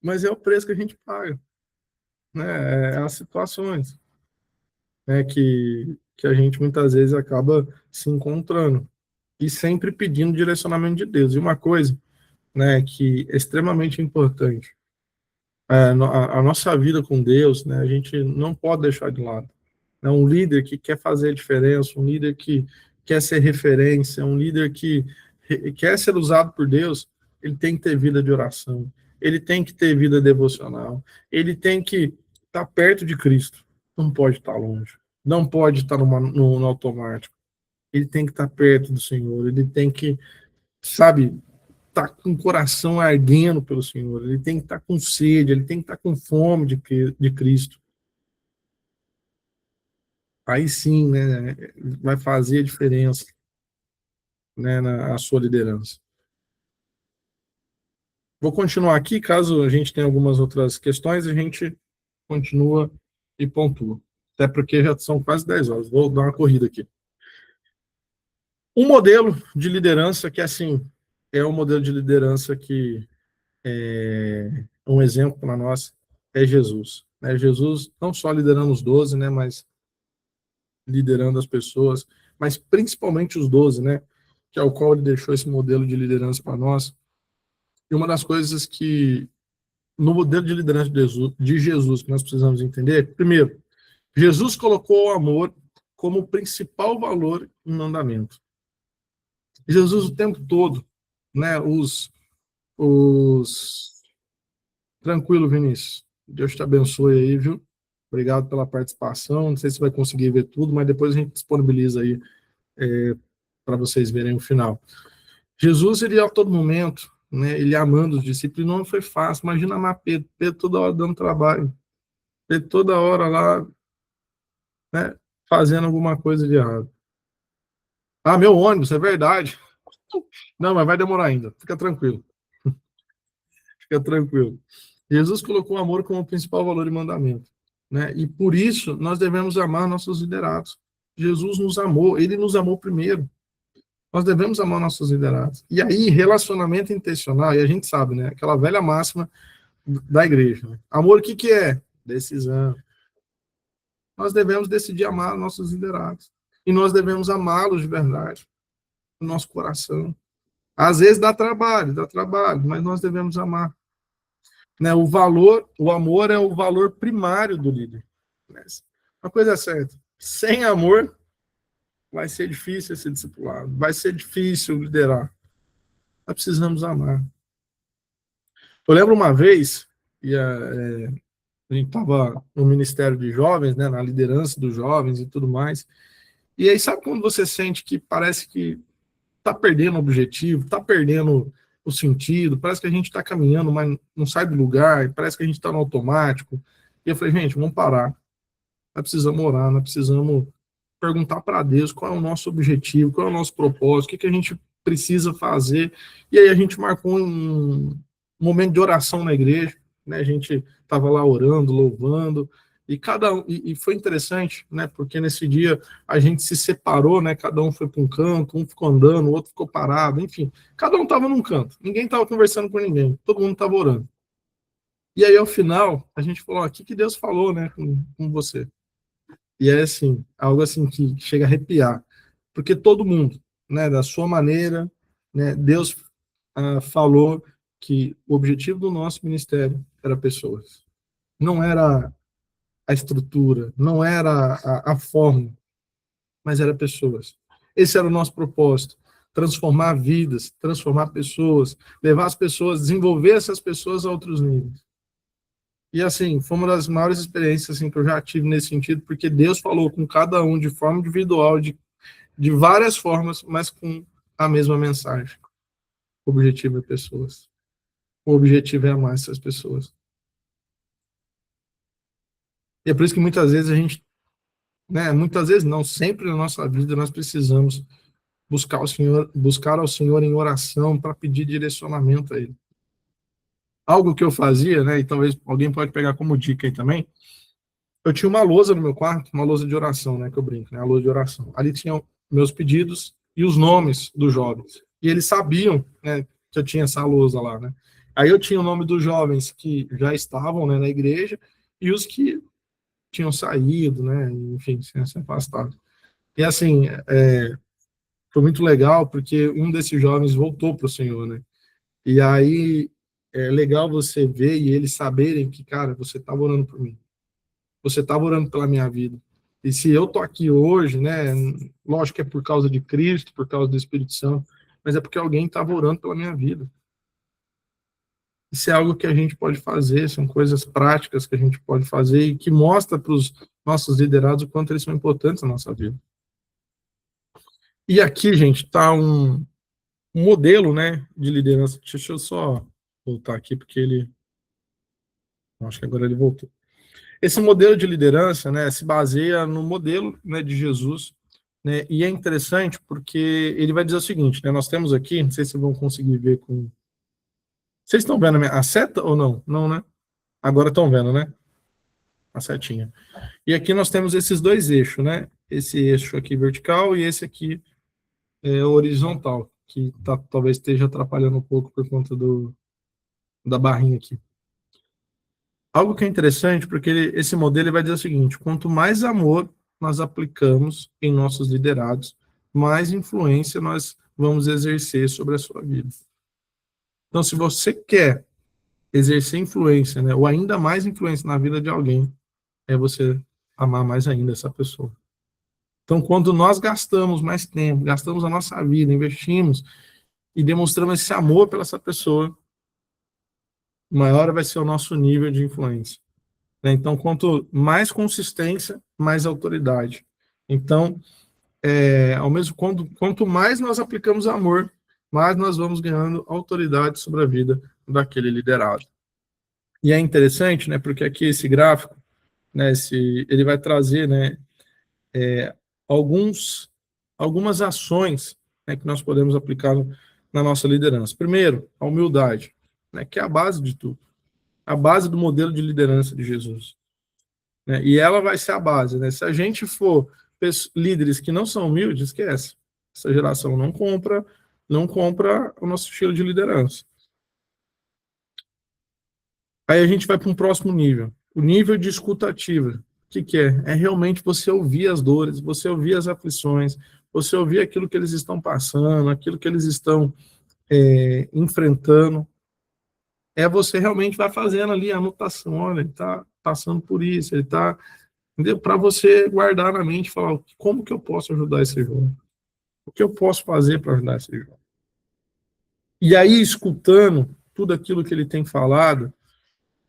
Mas é o preço que a gente paga. Né? É as situações, né? Que a gente muitas vezes acaba se encontrando. E sempre pedindo direcionamento de Deus. E uma coisa, né, que é extremamente importante, a nossa vida com Deus, né, a gente não pode deixar de lado. É um líder que quer fazer a diferença, um líder que quer ser referência, um líder que quer ser usado por Deus, ele tem que ter vida de oração, ele tem que ter vida devocional, ele tem que estar perto de Cristo, não pode estar longe, não pode estar no automático, ele tem que estar perto do Senhor, ele tem que, sabe, estar com o coração ardendo pelo Senhor, ele tem que estar com sede, ele tem que estar com fome de Cristo. Aí sim, né, vai fazer a diferença, né, na sua liderança. Vou continuar aqui, caso a gente tenha algumas outras questões, a gente continua e pontua. Até porque já são quase 10 horas. Vou dar uma corrida aqui. Um modelo de liderança que, assim, é um modelo de liderança que é um exemplo para nós, é Jesus. Né? Jesus não só liderando os 12, né, mas liderando as pessoas, mas principalmente os 12, né, que é o qual ele deixou esse modelo de liderança para nós. E uma das coisas que, no modelo de liderança de Jesus, que nós precisamos entender, primeiro, Jesus colocou o amor como o principal valor em mandamento. Jesus o tempo todo, né, os... Tranquilo, Vinícius. Deus te abençoe aí, viu? Obrigado pela participação. Não sei se vai conseguir ver tudo, mas depois a gente disponibiliza aí para vocês verem o final. Jesus, ele a todo momento, né, ele amando os discípulos, não foi fácil. Imagina amar Pedro, Pedro toda hora dando trabalho, Pedro toda hora lá, né, fazendo alguma coisa de errado. Ah, meu ônibus, é verdade. Não, mas vai demorar ainda, fica tranquilo. Fica tranquilo. Jesus colocou o amor como o principal valor e mandamento, né? E por isso nós devemos amar nossos liderados. Jesus nos amou, ele nos amou primeiro. Nós devemos amar nossos liderados. E aí, relacionamento intencional, e a gente sabe, né? Aquela velha máxima da igreja. Né? Amor, o que, que é? Decisão. Nós devemos decidir amar nossos liderados. E nós devemos amá-los de verdade, no nosso coração. Às vezes dá trabalho, mas nós devemos amar. Né? O amor é o valor primário do líder. Né? Uma coisa é certa, sem amor vai ser difícil ser discipulado, vai ser difícil liderar. Nós precisamos amar. Eu lembro uma vez, a gente estava no Ministério de Jovens, né, na liderança dos jovens e tudo mais, e aí sabe quando você sente que parece que está perdendo o objetivo, está perdendo o sentido, parece que a gente está caminhando, mas não sai do lugar, parece que a gente está no automático. E eu falei, gente, vamos parar. Nós precisamos orar, nós precisamos perguntar para Deus qual é o nosso objetivo, qual é o nosso propósito, o que a gente precisa fazer. E aí a gente marcou um momento de oração na igreja, né? A gente estava lá orando, louvando, e foi interessante, né? Porque nesse dia a gente se separou, né? Cada um foi para um canto, um ficou andando, o outro ficou parado, enfim, cada um estava num canto, ninguém estava conversando com ninguém, todo mundo estava orando. E aí ao final a gente falou: o que Deus falou, né? Com você? E é assim, algo assim que chega a arrepiar, porque todo mundo, né, da sua maneira, né, Deus falou que o objetivo do nosso ministério era pessoas. Não era a estrutura, não era a forma, mas era pessoas. Esse era o nosso propósito, transformar vidas, transformar pessoas, levar as pessoas, desenvolver essas pessoas a outros níveis. E assim, foi uma das maiores experiências assim, que eu já tive nesse sentido, porque Deus falou com cada um de forma individual, de várias formas, mas com a mesma mensagem. O objetivo é pessoas. O objetivo é amar essas pessoas. E é por isso que muitas vezes a gente, né, muitas vezes não, sempre na nossa vida nós precisamos buscar ao Senhor em oração para pedir direcionamento a Ele. Algo que eu fazia, né, e talvez alguém pode pegar como dica aí também, eu tinha uma lousa no meu quarto, uma lousa de oração, né, que eu brinco, né, a lousa de oração. Ali tinham meus pedidos e os nomes dos jovens. E eles sabiam, né, que eu tinha essa lousa lá, né. Aí eu tinha o nome dos jovens que já estavam, né, na igreja e os que tinham saído, né, enfim, tinham se afastado. E assim, foi muito legal porque um desses jovens voltou para o Senhor, né. E aí é legal você ver e eles saberem que, cara, você estava orando por mim. Você estava orando pela minha vida. E se eu tô aqui hoje, né, lógico que é por causa de Cristo, por causa do Espírito Santo, mas é porque alguém estava orando pela minha vida. Isso é algo que a gente pode fazer, são coisas práticas que a gente pode fazer e que mostra para os nossos liderados o quanto eles são importantes na nossa vida. E aqui, gente, está um modelo, né, de liderança. Deixa eu só voltar aqui, porque ele... Acho que agora ele voltou. Esse modelo de liderança, né, se baseia no modelo, né, de Jesus, né, e é interessante porque ele vai dizer o seguinte, né, nós temos aqui, não sei se vão conseguir ver com... Vocês estão vendo a seta ou não? Não, né? Agora estão vendo, né? A setinha. E aqui nós temos esses dois eixos, né? Esse eixo aqui vertical e esse aqui horizontal, que talvez esteja atrapalhando um pouco por conta da barrinha aqui. Algo que é interessante, porque esse modelo vai dizer o seguinte, quanto mais amor nós aplicamos em nossos liderados, mais influência nós vamos exercer sobre a sua vida. Então, se você quer exercer influência, né, ou ainda mais influência na vida de alguém, é você amar mais ainda essa pessoa. Então, quando nós gastamos mais tempo, gastamos a nossa vida, investimos e demonstramos esse amor pela essa pessoa, maior vai ser o nosso nível de influência. Então, quanto mais consistência, mais autoridade. Então, quanto mais nós aplicamos amor, mais nós vamos ganhando autoridade sobre a vida daquele liderado. E é interessante, né, porque aqui esse gráfico, né, ele vai trazer, né, algumas ações, né, que nós podemos aplicar na nossa liderança. Primeiro, a humildade, né, que é a base de tudo. A base do modelo de liderança de Jesus. Né? E ela vai ser a base. Né? Se a gente for líderes que não são humildes, esquece. Essa geração não compra o nosso estilo de liderança. Aí a gente vai para um próximo nível. O nível de escuta ativa. O que é? É realmente você ouvir as dores, você ouvir as aflições, você ouvir aquilo que eles estão passando, aquilo que eles estão enfrentando. Você realmente vai fazendo ali a anotação, olha, ele está passando por isso, ele está... Para você guardar na mente e falar, como que eu posso ajudar esse jovem? O que eu posso fazer para ajudar esse jovem? E aí, escutando tudo aquilo que ele tem falado,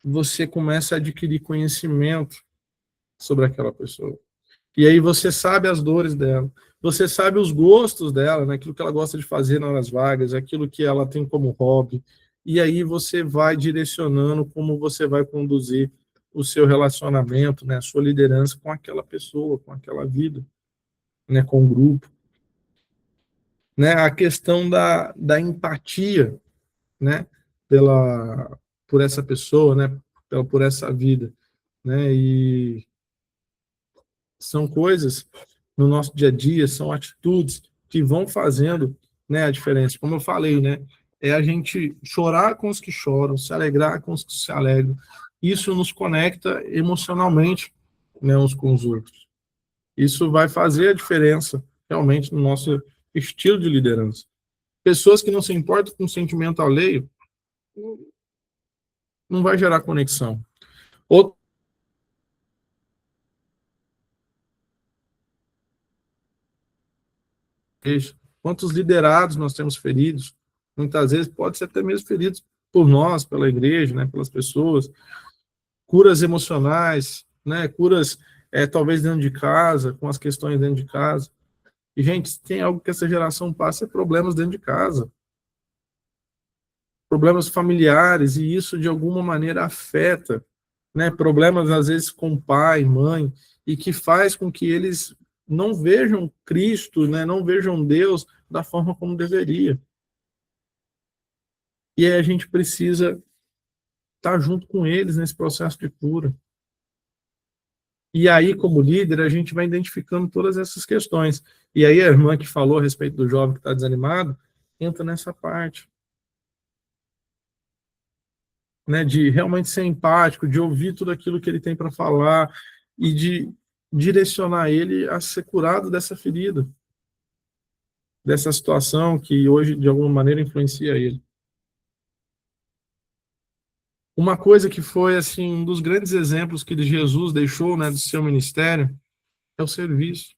você começa a adquirir conhecimento sobre aquela pessoa. E aí você sabe as dores dela, você sabe os gostos dela, né? Aquilo que ela gosta de fazer nas horas vagas, aquilo que ela tem como hobby. E aí você vai direcionando como você vai conduzir o seu relacionamento, né? A sua liderança com aquela pessoa, com aquela vida, né? Com o grupo. Né? A questão da empatia, né? Por essa pessoa, né? Por essa vida, né? E são coisas no nosso dia a dia, são atitudes que vão fazendo, né, a diferença. Como eu falei, né, é a gente chorar com os que choram, se alegrar com os que se alegram. Isso nos conecta emocionalmente, né, uns com os outros. Isso vai fazer a diferença realmente no nosso estilo de liderança. Pessoas que não se importam com o sentimento alheio não vai gerar conexão. Outro quantos liderados nós temos feridos, muitas vezes pode ser até mesmo feridos por nós, pela igreja, né, pelas pessoas, curas emocionais, né, curas talvez dentro de casa, com as questões dentro de casa, E, gente, se tem algo que essa geração passa, é problemas dentro de casa. Problemas familiares, e isso, de alguma maneira, afeta, né? Problemas, às vezes, com pai, mãe, e que faz com que eles não vejam Cristo, né? Não vejam Deus da forma como deveria. E aí a gente precisa estar junto com eles nesse processo de cura. E aí, como líder, a gente vai identificando todas essas questões. E aí a irmã que falou a respeito do jovem que está desanimado, entra nessa parte. Né, de realmente ser empático, de ouvir tudo aquilo que ele tem para falar e de direcionar ele a ser curado dessa ferida, dessa situação que hoje, de alguma maneira, influencia ele. Uma coisa que foi assim um dos grandes exemplos que Jesus deixou, né, do seu ministério é o serviço.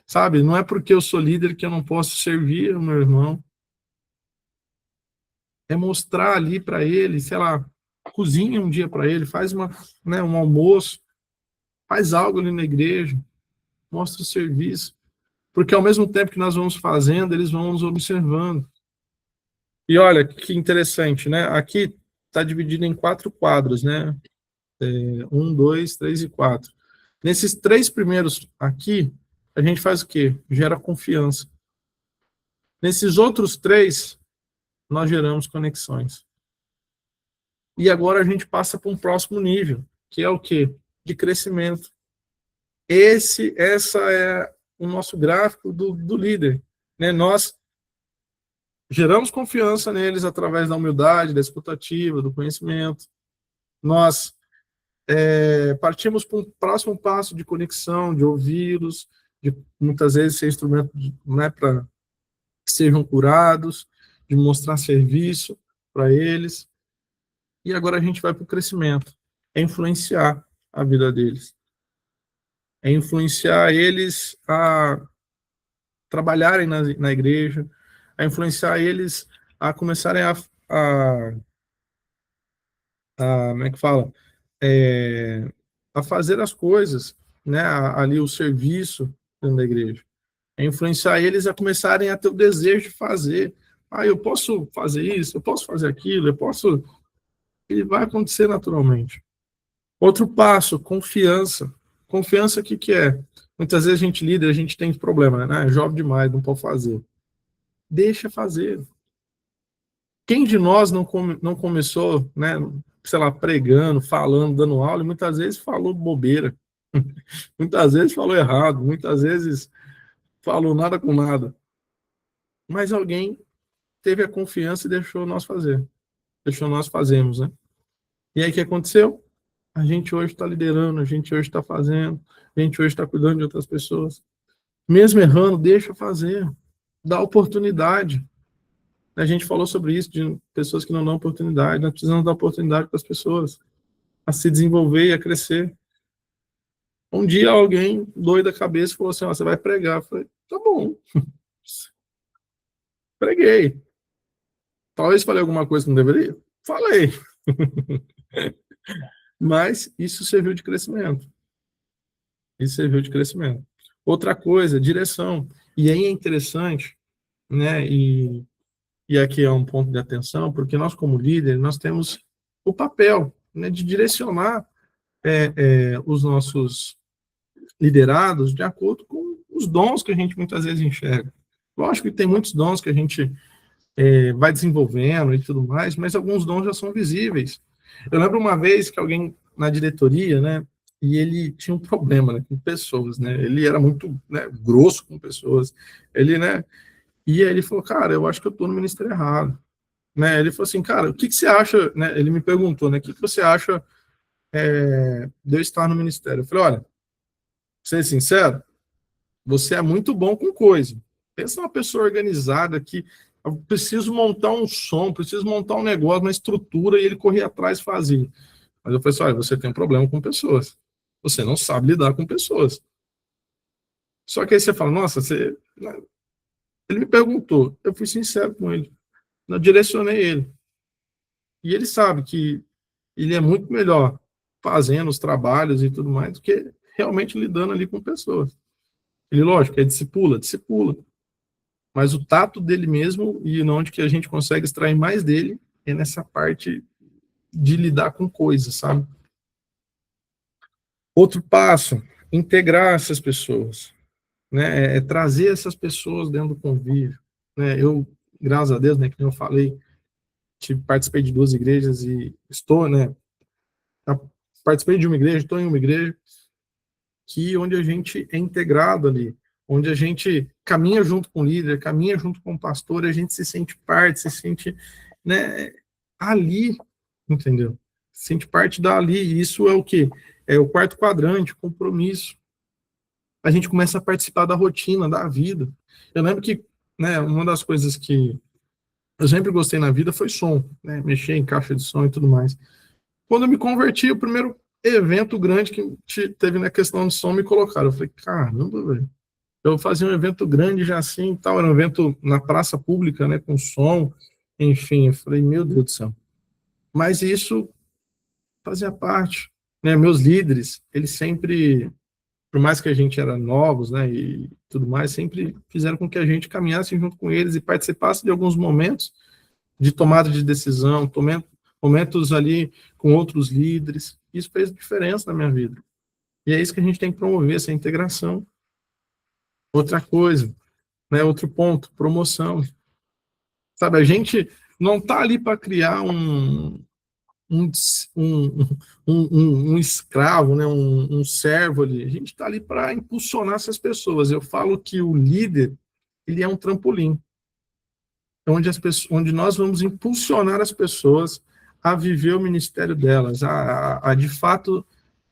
Sabe, não é porque eu sou líder que eu não posso servir o meu irmão. É mostrar ali para ele, sei lá, cozinha um dia para ele, faz um almoço, faz algo ali na igreja, mostra o serviço. Porque ao mesmo tempo que nós vamos fazendo, eles vão nos observando. E olha, que interessante, né? Aqui está dividido em 4 quadros, né? 1, 2, 3 e 4. Nesses 3 primeiros aqui, a gente faz o quê? Gera confiança. Nesses outros 3, nós geramos conexões. E agora a gente passa para um próximo nível, que é o quê? De crescimento. Essa é o nosso gráfico do líder, né? Nós geramos confiança neles através da humildade, da escutativa, do conhecimento. Nós partimos para um próximo passo de conexão, de ouvi-los, de muitas vezes ser instrumento para que sejam curados, de mostrar serviço para eles. E agora a gente vai para o crescimento, é influenciar a vida deles, é influenciar eles a trabalharem na igreja, a influenciar eles a começarem como é que fala? A fazer as coisas, né? Ali o serviço dentro da igreja. É influenciar eles a começarem a ter o desejo de fazer. Ah, eu posso fazer isso, eu posso fazer aquilo, eu posso. Ele vai acontecer naturalmente. Outro passo, confiança. Confiança, o que é? Muitas vezes a gente líder, a gente tem problema, né? É jovem demais, não pode fazer. Deixa fazer. Quem de nós não começou, né, sei lá, pregando, falando, dando aula, e muitas vezes falou bobeira, muitas vezes falou errado, muitas vezes falou nada com nada. Mas alguém teve a confiança e deixou nós fazer. Deixou nós fazermos, né? E aí o que aconteceu? A gente hoje está liderando, a gente hoje está fazendo, a gente hoje está cuidando de outras pessoas. Mesmo errando, deixa fazer. Dá oportunidade. A gente falou sobre isso, de pessoas que não dão oportunidade. Nós precisamos dar oportunidade para as pessoas a se desenvolver e a crescer. Um dia alguém doido da cabeça falou assim, você vai pregar. Eu falei, tá bom. Preguei. Talvez falei alguma coisa que não deveria. Falei. Mas isso serviu de crescimento. Isso serviu de crescimento. Outra coisa, direção. E aí é interessante, né? E aqui é um ponto de atenção, porque nós, como líder, nós temos o papel, né, de direcionar os nossos liderados de acordo com os dons que a gente muitas vezes enxerga. Lógico que tem muitos dons que a gente vai desenvolvendo e tudo mais, mas alguns dons já são visíveis. Eu lembro uma vez que alguém na diretoria, né, e ele tinha um problema, né, com pessoas, né, ele era muito, né, grosso com pessoas, ele, né, e aí ele falou, cara, eu acho que eu estou no ministério errado, né, ele falou assim, cara, o que você acha, né, ele me perguntou, né, o que você acha de eu estar no ministério? Eu falei, olha, pra ser sincero, você é muito bom com coisa. Pensa numa pessoa organizada que eu preciso montar um som, preciso montar um negócio, uma estrutura, e ele correr atrás e fazer. Mas eu falei assim, olha, você tem um problema com pessoas. Você não sabe lidar com pessoas. Só que aí você fala, nossa, você... Ele me perguntou, eu fui sincero com ele. Eu direcionei ele. E ele sabe que ele é muito melhor fazendo os trabalhos e tudo mais do que realmente lidando ali com pessoas. Ele, lógico, é discipula, discipula. Mas o tato dele mesmo e onde que a gente consegue extrair mais dele é nessa parte de lidar com coisas, sabe? Outro passo, integrar essas pessoas, né? É trazer essas pessoas dentro do convívio, né? Eu, graças a Deus, né, que eu falei, participei de 2 igrejas e estou, né, participei de uma igreja, estou em uma igreja que onde a gente é integrado ali, onde a gente caminha junto com o líder, caminha junto com o pastor, a gente se sente parte, se sente, né, ali, entendeu? Se sente parte dali, e isso é o quê? É o quarto quadrante, compromisso. A gente começa a participar da rotina, da vida. Eu lembro que, né, uma das coisas que eu sempre gostei na vida foi som, né, mexer em caixa de som e tudo mais. Quando eu me converti, o primeiro evento grande que teve na questão de som me colocaram. Eu falei, caramba, velho. Eu fazia um evento grande já assim e tal, era um evento na praça pública, né, com som, enfim. Eu falei, meu Deus do céu. Mas isso fazia parte, né? Meus líderes, eles sempre, por mais que a gente era novos, né, e tudo mais, sempre fizeram com que a gente caminhasse junto com eles e participasse de alguns momentos de tomada de decisão, momentos ali com outros líderes. Isso fez diferença na minha vida. E é isso que a gente tem que promover, essa integração. Outra coisa, né, outro ponto, promoção. Sabe, a gente não está ali para criar um, um, um escravo, né, servo ali. A gente está ali para impulsionar essas pessoas. Eu falo que o líder, ele é um trampolim, onde nós vamos impulsionar as pessoas a viver o ministério delas, a de fato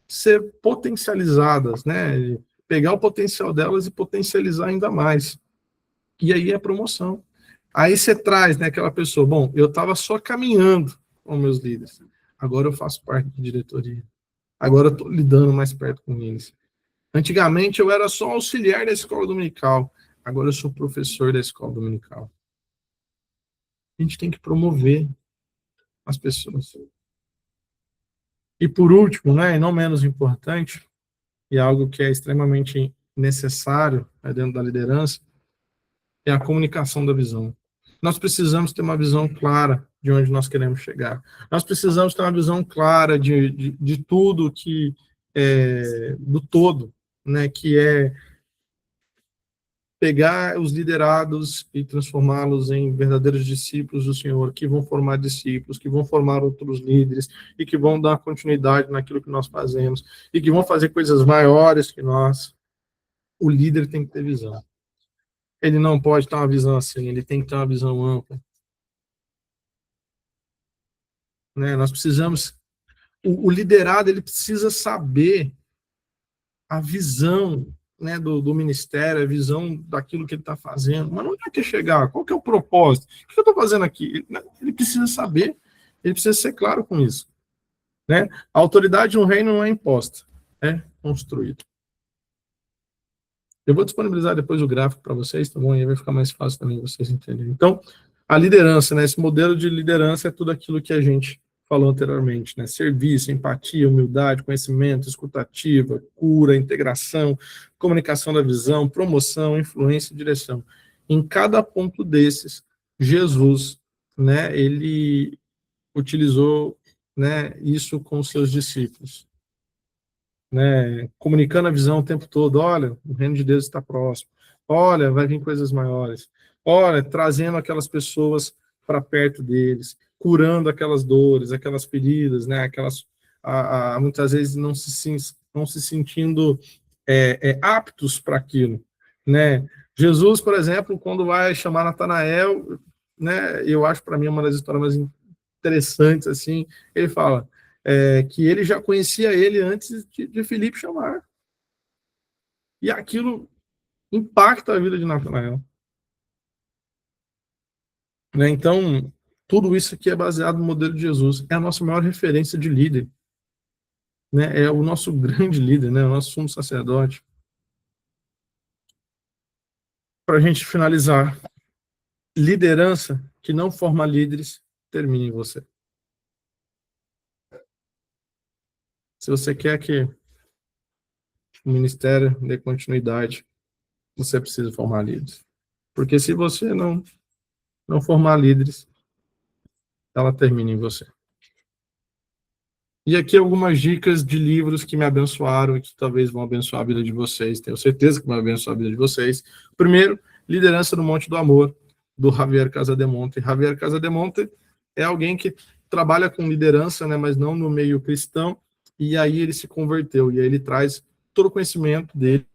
ser potencializadas, né? Pegar o potencial delas e potencializar ainda mais. E aí é promoção. Aí você traz, né, aquela pessoa, bom, eu estava só caminhando com meus líderes, agora eu faço parte da diretoria, agora eu estou lidando mais perto com eles. Antigamente eu era só auxiliar da escola dominical, agora eu sou professor da escola dominical. A gente tem que promover as pessoas. E por último, né, e não menos importante, e algo que é extremamente necessário, né, dentro da liderança, é a comunicação da visão. Nós precisamos ter uma visão clara de onde nós queremos chegar. Nós precisamos ter uma visão clara de tudo que do todo, né, que é pegar os liderados e transformá-los em verdadeiros discípulos do Senhor, que vão formar discípulos, que vão formar outros líderes e que vão dar continuidade naquilo que nós fazemos e que vão fazer coisas maiores que nós. O líder tem que ter visão. Ele não pode ter uma visão assim, ele tem que ter uma visão ampla. Né? Nós precisamos, o liderado, ele precisa saber a visão, né, do ministério, a visão daquilo que ele está fazendo, mas não é que chegar, qual que é o propósito? O que eu estou fazendo aqui? Ele precisa saber, ele precisa ser claro com isso. Né? A autoridade no reino não é imposta, é construída. Eu vou disponibilizar depois o gráfico para vocês, tá bom? Aí vai ficar mais fácil também vocês entenderem. Então, a liderança, né? Esse modelo de liderança é tudo aquilo que a gente falou anteriormente, né? Serviço, empatia, humildade, conhecimento, escutativa, cura, integração, comunicação da visão, promoção, influência e direção. Em cada ponto desses, Jesus, né? Ele utilizou, né? Isso com os seus discípulos. Né, comunicando a visão o tempo todo, olha, o reino de Deus está próximo, olha, vai vir coisas maiores, olha, trazendo aquelas pessoas para perto deles, curando aquelas dores, aquelas feridas, né, muitas vezes não se sentindo aptos para aquilo, né. Jesus, por exemplo, quando vai chamar Natanael, né, eu acho para mim uma das histórias mais interessantes, assim, ele fala, que ele já conhecia ele antes de Filipe chamar. E aquilo impacta a vida de Natanael. Né? Então, tudo isso aqui é baseado no modelo de Jesus. É a nossa maior referência de líder. Né? É o nosso grande líder, né? O nosso sumo sacerdote. Para a gente finalizar, liderança que não forma líderes, termina em você. Se você quer que o ministério dê continuidade, você precisa formar líderes. Porque se você não formar líderes, ela termina em você. E aqui algumas dicas de livros que me abençoaram e que talvez vão abençoar a vida de vocês. Tenho certeza que vão abençoar a vida de vocês. Primeiro, Liderança no Monte do Amor, do Javier Casademonte. Javier Casademonte é alguém que trabalha com liderança, né, mas não no meio cristão, e aí ele se converteu, e aí ele traz todo o conhecimento dele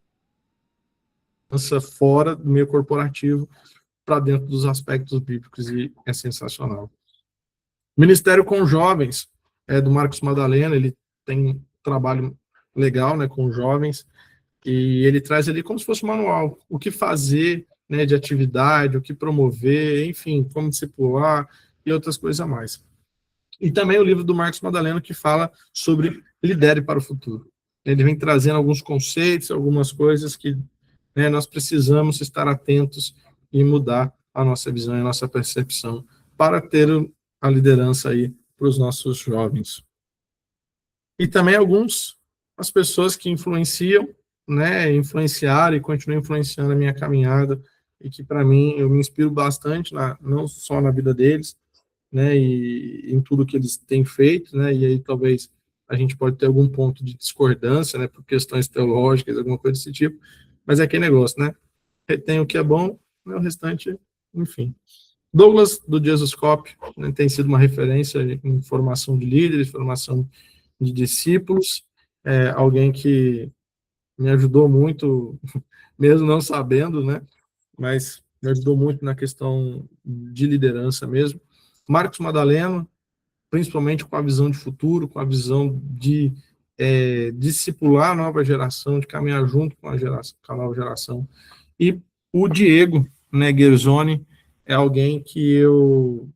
fora do meio corporativo para dentro dos aspectos bíblicos, e é sensacional. Ministério com Jovens, do Marcos Madalena, ele tem um trabalho legal, né, com jovens, e ele traz ali como se fosse um manual, o que fazer, né, de atividade, o que promover, enfim, como discipular e outras coisas a mais. E também o livro do Marcos Madalena, que fala sobre lidere para o futuro. Ele vem trazendo alguns conceitos, algumas coisas que, né, nós precisamos estar atentos e mudar a nossa visão e a nossa percepção para ter a liderança aí para os nossos jovens. E também as pessoas que influenciam, né, influenciaram e continuam influenciando a minha caminhada, e que para mim eu me inspiro bastante, não só na vida deles, né, e em tudo que eles têm feito, né, e aí talvez a gente pode ter algum ponto de discordância, né, por questões teológicas, alguma coisa desse tipo, mas é aquele negócio, né, retém o que é bom, né, o restante, enfim. Douglas, do Jesuscope, né, tem sido uma referência em formação de líderes, formação de discípulos, alguém que me ajudou muito, mesmo não sabendo, né, mas me ajudou muito na questão de liderança mesmo. Marcos Madaleno, principalmente com a visão de futuro, com a visão de discipular a nova geração, de caminhar junto com a nova geração. E o Diego, né, Gersoni, é alguém que eu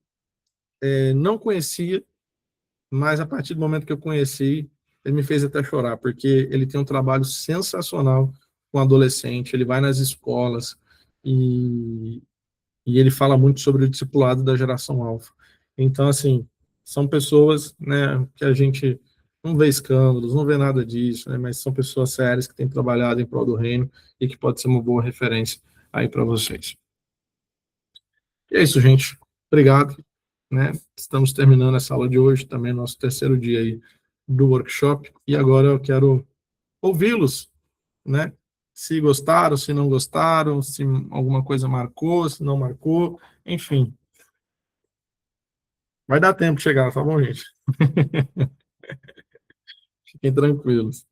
não conhecia, mas a partir do momento que eu conheci, ele me fez até chorar, porque ele tem um trabalho sensacional com adolescente, ele vai nas escolas e, e ele fala muito sobre o discipulado da geração alfa. Então, assim, são pessoas, né, que a gente não vê escândalos, não vê nada disso, né, mas são pessoas sérias que têm trabalhado em prol do reino e que pode ser uma boa referência aí para vocês. E é isso, gente. Obrigado, né? Estamos terminando essa aula de hoje, também nosso terceiro dia aí do workshop, e agora eu quero ouvi-los, né? Se gostaram, se não gostaram, se alguma coisa marcou, se não marcou, enfim. Vai dar tempo de chegar, tá bom, gente? Fiquem tranquilos.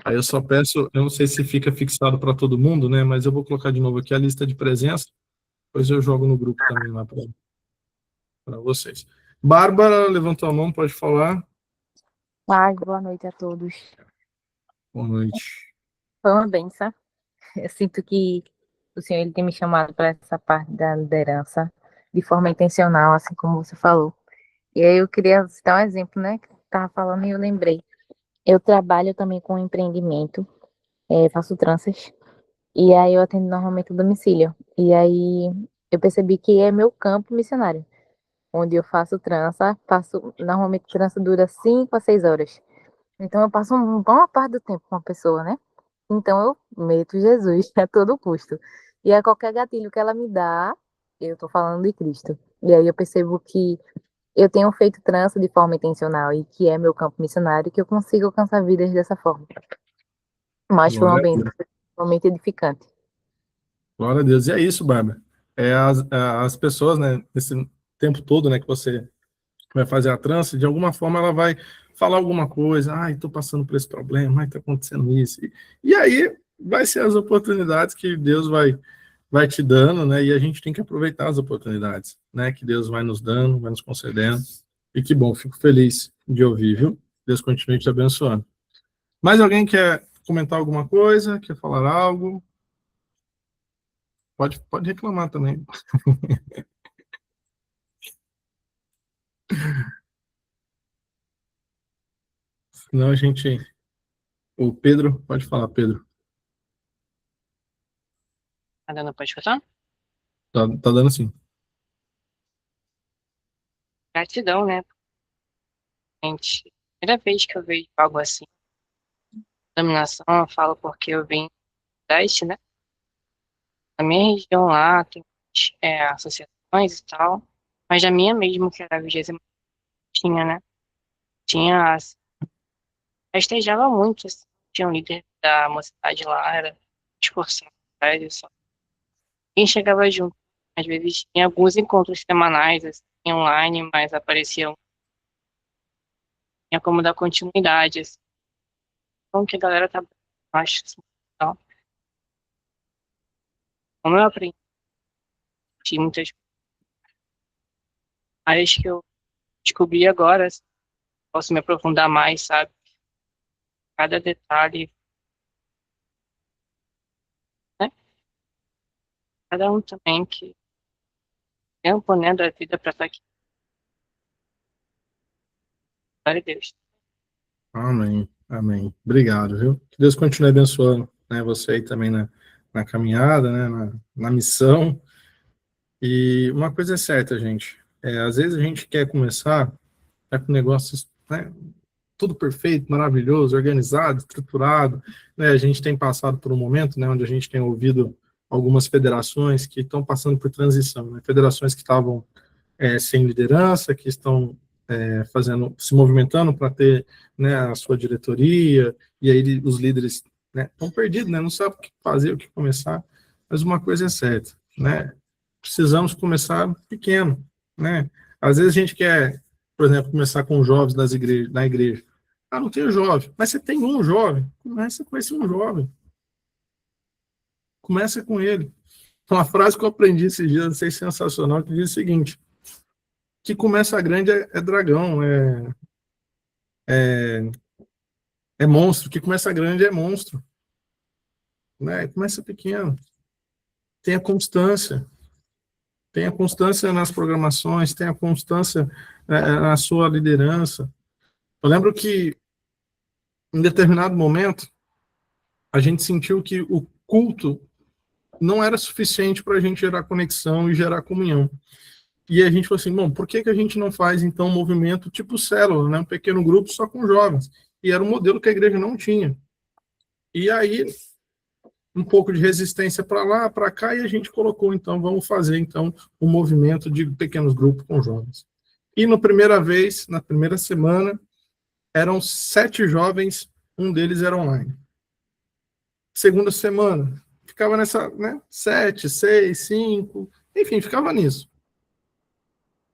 Aí eu só peço, eu não sei se fica fixado para todo mundo, né? Mas eu vou colocar de novo aqui a lista de presença, depois eu jogo no grupo também lá para vocês. Bárbara levantou a mão, pode falar. Ai, boa noite a todos. Boa noite. Foi uma benção. Eu sinto que o Senhor ele tem me chamado para essa parte da liderança de forma intencional, assim como você falou. E aí eu queria citar um exemplo, né? Que estava falando e eu lembrei. Eu trabalho também com empreendimento, faço tranças, e aí eu atendo normalmente o domicílio. E aí eu percebi que é meu campo missionário, onde eu faço trança, normalmente trança dura 5 a 6 horas. Então eu passo uma boa parte do tempo com a pessoa, né? Então eu meto Jesus a todo custo. E a qualquer gatilho que ela me dá, eu tô falando de Cristo. E aí eu percebo que eu tenho feito trança de forma intencional e que é meu campo missionário e que eu consigo alcançar vidas dessa forma. Mas foi uma Glória a bênção, Deus. realmente edificante. Glória a Deus. E é isso, Bárbara. As pessoas, né, nesse tempo todo, né, que você vai fazer a trança, de alguma forma ela vai falar alguma coisa, ai, estou passando por esse problema, ai, está acontecendo isso. E aí vai ser as oportunidades que Deus vai te dando, né, e a gente tem que aproveitar as oportunidades, né, que Deus vai nos dando, vai nos concedendo. E que bom, fico feliz de ouvir, viu? Deus continue te abençoando. Mais alguém quer comentar alguma coisa? Quer falar algo? Pode reclamar também. Senão a gente. O Pedro, pode falar, Pedro. Tá dando pra escutar? Tá dando sim. Gratidão, né? Gente, primeira vez que eu vejo algo assim. denominação, eu falo porque eu vim do Nordeste, né? Na minha região lá tem associações e tal, mas a minha mesmo, que era a 20ª, tinha, né? Tinha, assim, festejava muito, assim, tinha um líder da mocidade lá, era discursão, só. Quem chegava junto, às vezes tinha alguns encontros semanais, assim, online, mas apareciam, tinha como dar continuidade, assim. Então, que a galera tá, acho, assim, então, como eu aprendi muitas áreas que eu descobri agora, assim, posso me aprofundar mais, sabe? Cada detalhe, né? Cada um também que tempo, né, da vida para estar aqui. Glória a Deus. Amém, amém. Obrigado, viu? Que Deus continue abençoando, né, você aí também na caminhada, né, na missão. E uma coisa é certa, gente. Às vezes a gente quer começar com negócios, né, tudo perfeito, maravilhoso, organizado, estruturado, né? A gente tem passado por um momento, né, onde a gente tem ouvido algumas federações que estão passando por transição, né? Federações que estavam sem liderança, que estão se movimentando para ter, né, a sua diretoria, e aí os líderes, né, estão perdidos, né, não sabem o que fazer, o que começar, mas uma coisa é certa, né, precisamos começar pequeno, né, às vezes a gente quer, por exemplo, começar com jovens na igreja, não tenho jovem, mas você tem um jovem, começa com esse um jovem, começa com ele. Uma frase que eu aprendi esses dias, não sei, sensacional, que diz o seguinte: que começa grande é dragão, é, é monstro, que começa grande é monstro, né? Começa pequeno. Tenha constância nas programações, tenha constância na sua liderança. Eu lembro que, em determinado momento, a gente sentiu que o culto não era suficiente para a gente gerar conexão e gerar comunhão. E a gente falou assim, bom, por que a gente não faz, então, um movimento tipo célula, né? Um pequeno grupo só com jovens? E era um modelo que a igreja não tinha. E aí, um pouco de resistência para lá, para cá, e a gente colocou, então, vamos fazer, então, um movimento de pequenos grupos com jovens. E na primeira semana, eram 7 jovens, um deles era online. Segunda semana, ficava nessa, né, 7, 6, 5, enfim, ficava nisso.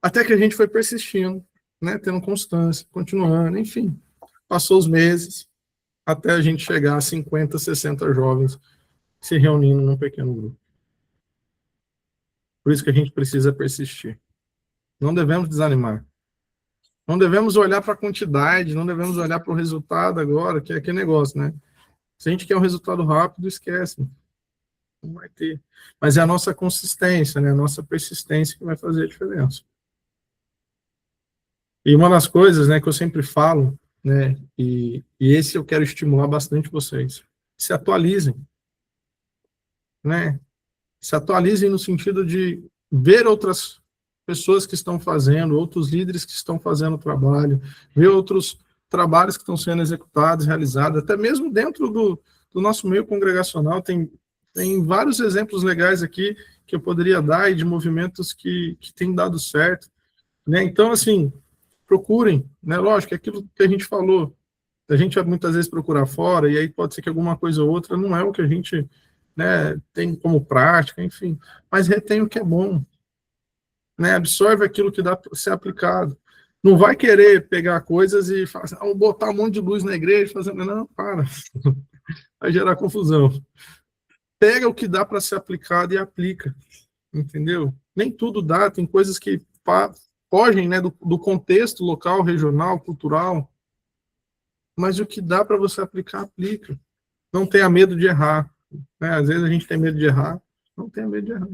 Até que a gente foi persistindo, né, tendo constância, continuando, enfim. Passou os meses, até a gente chegar a 50, 60 jovens se reunindo num pequeno grupo. Por isso que a gente precisa persistir. Não devemos desanimar. Não devemos olhar para a quantidade, não devemos olhar para o resultado agora, que é aquele negócio, né? Se a gente quer um resultado rápido, esquece. Não vai ter. Mas é a nossa consistência, né? A nossa persistência que vai fazer a diferença. E uma das coisas, né, que eu sempre falo, né, e esse eu quero estimular bastante vocês, se atualizem, né? Se atualizem no sentido de ver outras pessoas que estão fazendo, outros líderes que estão fazendo o trabalho, ver outros trabalhos que estão sendo executados, realizados, até mesmo dentro do nosso meio congregacional, tem vários exemplos legais aqui que eu poderia dar e de movimentos que têm dado certo, né? Então, assim, procurem, né? Lógico, é aquilo que a gente falou, a gente vai muitas vezes procurar fora, e aí pode ser que alguma coisa ou outra não é o que a gente, né, tem como prática, enfim, mas retém o que é bom, né, absorve aquilo que dá para ser aplicado. Não vai querer pegar coisas e falar assim, vou botar um monte de luz na igreja, fazendo, não, para, vai gerar confusão. Pega o que dá para ser aplicado e aplica, entendeu? Nem tudo dá, tem coisas que fogem, né, do contexto local, regional, cultural, mas o que dá para você aplicar, aplica. Não tenha medo de errar, né? Às vezes a gente tem medo de errar, não tenha medo de errar.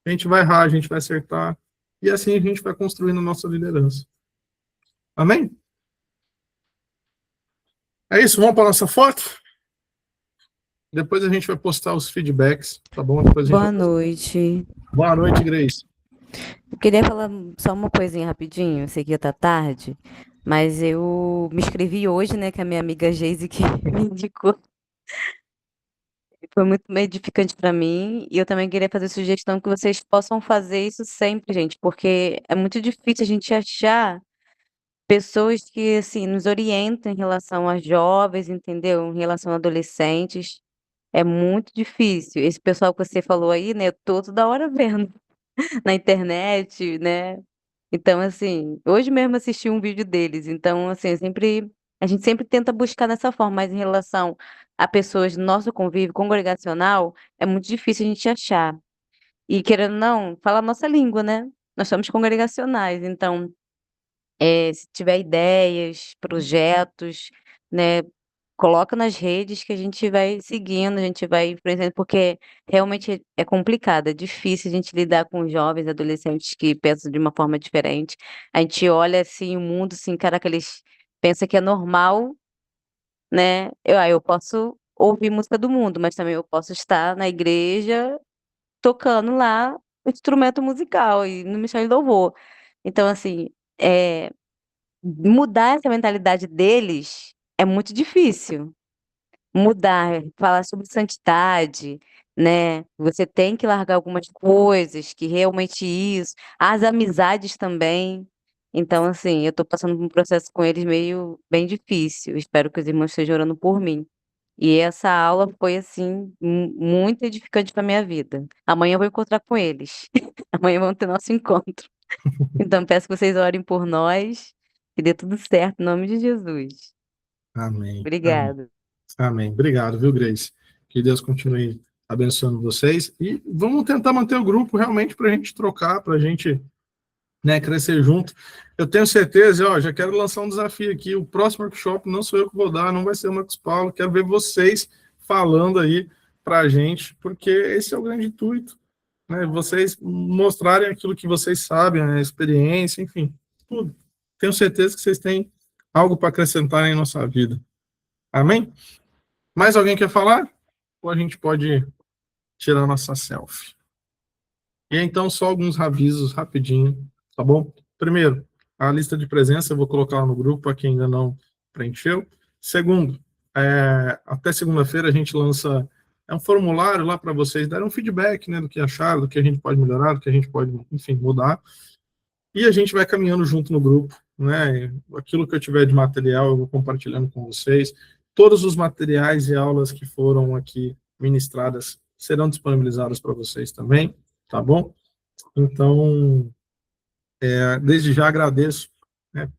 A gente vai errar, a gente vai acertar, e assim a gente vai construindo a nossa liderança. Amém? É isso, vamos para a nossa foto? Depois a gente vai postar os feedbacks, tá bom? Depois Boa noite. Boa noite, Grace. Eu queria falar só uma coisinha rapidinho, eu sei que já tá tarde, Mas eu me inscrevi hoje, né, que a minha amiga Geise que me indicou. Foi muito edificante para mim, e eu também queria fazer sugestão que vocês possam fazer isso sempre, gente, porque é muito difícil a gente achar pessoas que, assim, nos orientam em relação a jovens, entendeu? Em relação a adolescentes. É muito difícil. Esse pessoal que você falou aí, né, eu tô toda hora vendo na internet, né? Então, assim, hoje mesmo assisti um vídeo deles. Então, assim, a gente sempre tenta buscar dessa forma, mas em relação a pessoas do nosso convívio congregacional, é muito difícil a gente achar. E querendo ou não, fala a nossa língua, né? Nós somos congregacionais, então, se tiver ideias, projetos, né, coloca nas redes que a gente vai seguindo, a gente vai influenciando, porque realmente é complicado, é difícil a gente lidar com jovens, adolescentes que pensam de uma forma diferente. A gente olha assim o mundo, assim, caraca, eles pensam que é normal, né? Eu posso ouvir música do mundo, mas também eu posso estar na igreja tocando lá o instrumento musical e no Ministério de Louvor. Então, assim, mudar essa mentalidade deles é muito difícil. Mudar, falar sobre santidade, né? Você tem que largar algumas coisas, que realmente isso, as amizades também. Então, assim, eu tô passando por um processo com eles meio bem difícil. Espero que os irmãos estejam orando por mim. E essa aula foi, assim, muito edificante para minha vida. Amanhã eu vou encontrar com eles. Amanhã vamos ter nosso encontro. Então, peço que vocês orem por nós, que dê tudo certo, em nome de Jesus. Amém. Amém. Obrigada. Amém. Obrigado, viu, Grace? Que Deus continue abençoando vocês. E vamos tentar manter o grupo realmente para a gente trocar, para a gente, né, crescer junto. Eu tenho certeza, ó, já quero lançar um desafio aqui. O próximo workshop não sou eu que vou dar, não vai ser o Marcos Paulo. Quero ver vocês falando aí para a gente, porque esse é o grande intuito, né? Vocês mostrarem aquilo que vocês sabem, a experiência, enfim, tudo. Tenho certeza que vocês têm algo para acrescentar em nossa vida. Amém? Mais alguém quer falar? Ou a gente pode tirar nossa selfie? E então, só alguns avisos rapidinho, tá bom? Primeiro, a lista de presença eu vou colocar lá no grupo para quem ainda não preencheu. Segundo, até segunda-feira a gente lança um formulário lá para vocês darem um feedback, né, do que acharam, do que a gente pode melhorar, do que a gente pode, enfim, mudar. E a gente vai caminhando junto no grupo, né? Aquilo que eu tiver de material eu vou compartilhando com vocês. Todos os materiais e aulas que foram aqui ministradas serão disponibilizados para vocês também, tá bom? Então, desde já agradeço, né,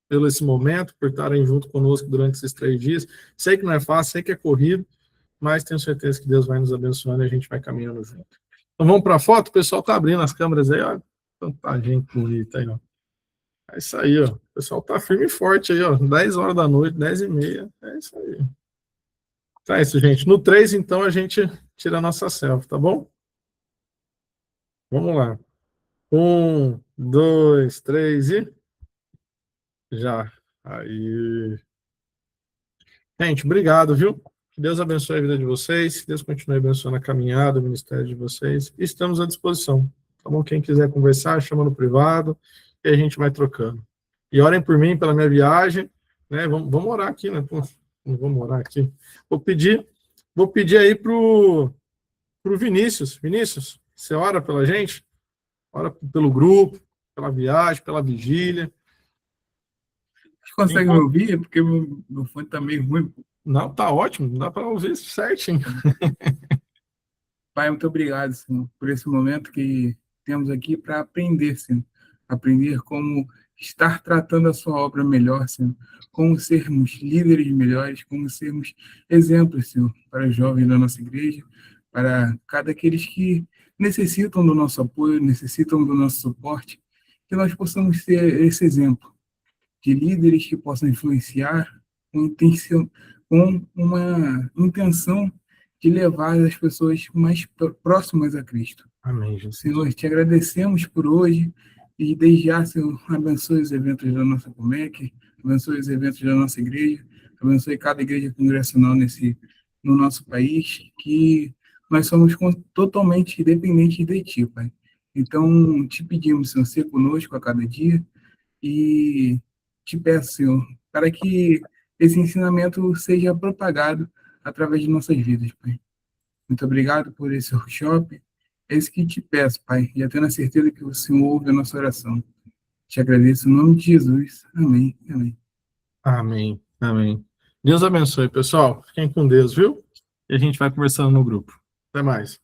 pelo esse momento, por estarem junto conosco durante esses 3 dias. Sei que não é fácil, sei que é corrido, mas tenho certeza que Deus vai nos abençoando e a gente vai caminhando junto. Então vamos para a foto, o pessoal está abrindo as câmeras aí, ó. Tanta gente bonita aí, ó. É isso aí, ó. O pessoal tá firme e forte aí, ó. 10 horas da noite, 10h30. É isso aí. Então é isso, gente. No 3, então, a gente tira a nossa selfie, tá bom? Vamos lá. 1, 2, 3 e... Já. Aí. Gente, obrigado, viu? Que Deus abençoe a vida de vocês. Que Deus continue abençoando a caminhada, o ministério de vocês. Estamos à disposição. Tá bom? Quem quiser conversar, chama no privado e a gente vai trocando. E orem por mim, pela minha viagem, né? Vamos orar aqui, né? Pô, não vamos orar aqui. Vou pedir aí pro Vinícius. Vinícius, você ora pela gente? Ora pelo grupo, pela viagem, pela vigília. Consegue me ouvir? Porque meu fone tá meio ruim. Não, tá ótimo, dá para ouvir certinho. Pai, muito obrigado, Senhor, por esse momento que temos aqui para aprender, Senhor. Aprender como estar tratando a sua obra melhor, Senhor. Como sermos líderes melhores, como sermos exemplos, Senhor, para os jovens da nossa igreja, para cada aqueles que necessitam do nosso apoio, necessitam do nosso suporte, que nós possamos ser esse exemplo de líderes que possam influenciar com uma intenção de levar as pessoas mais próximas a Cristo. Amém, Jesus. Senhor, te agradecemos por hoje e desde já, Senhor, abençoe os eventos da nossa Comec, abençoe os eventos da nossa igreja, abençoe cada igreja congregacional no nosso país, que nós somos totalmente dependentes de Ti, Pai. Então, te pedimos, Senhor, ser conosco a cada dia e te peço, Senhor, para que esse ensinamento seja propagado através de nossas vidas, Pai. Muito obrigado por esse workshop. É isso que te peço, Pai, e tendo a certeza que o Senhor ouve a nossa oração. Te agradeço em nome de Jesus. Amém. Amém. Amém. Amém. Deus abençoe, pessoal. Fiquem com Deus, viu? E a gente vai conversando no grupo. Até mais.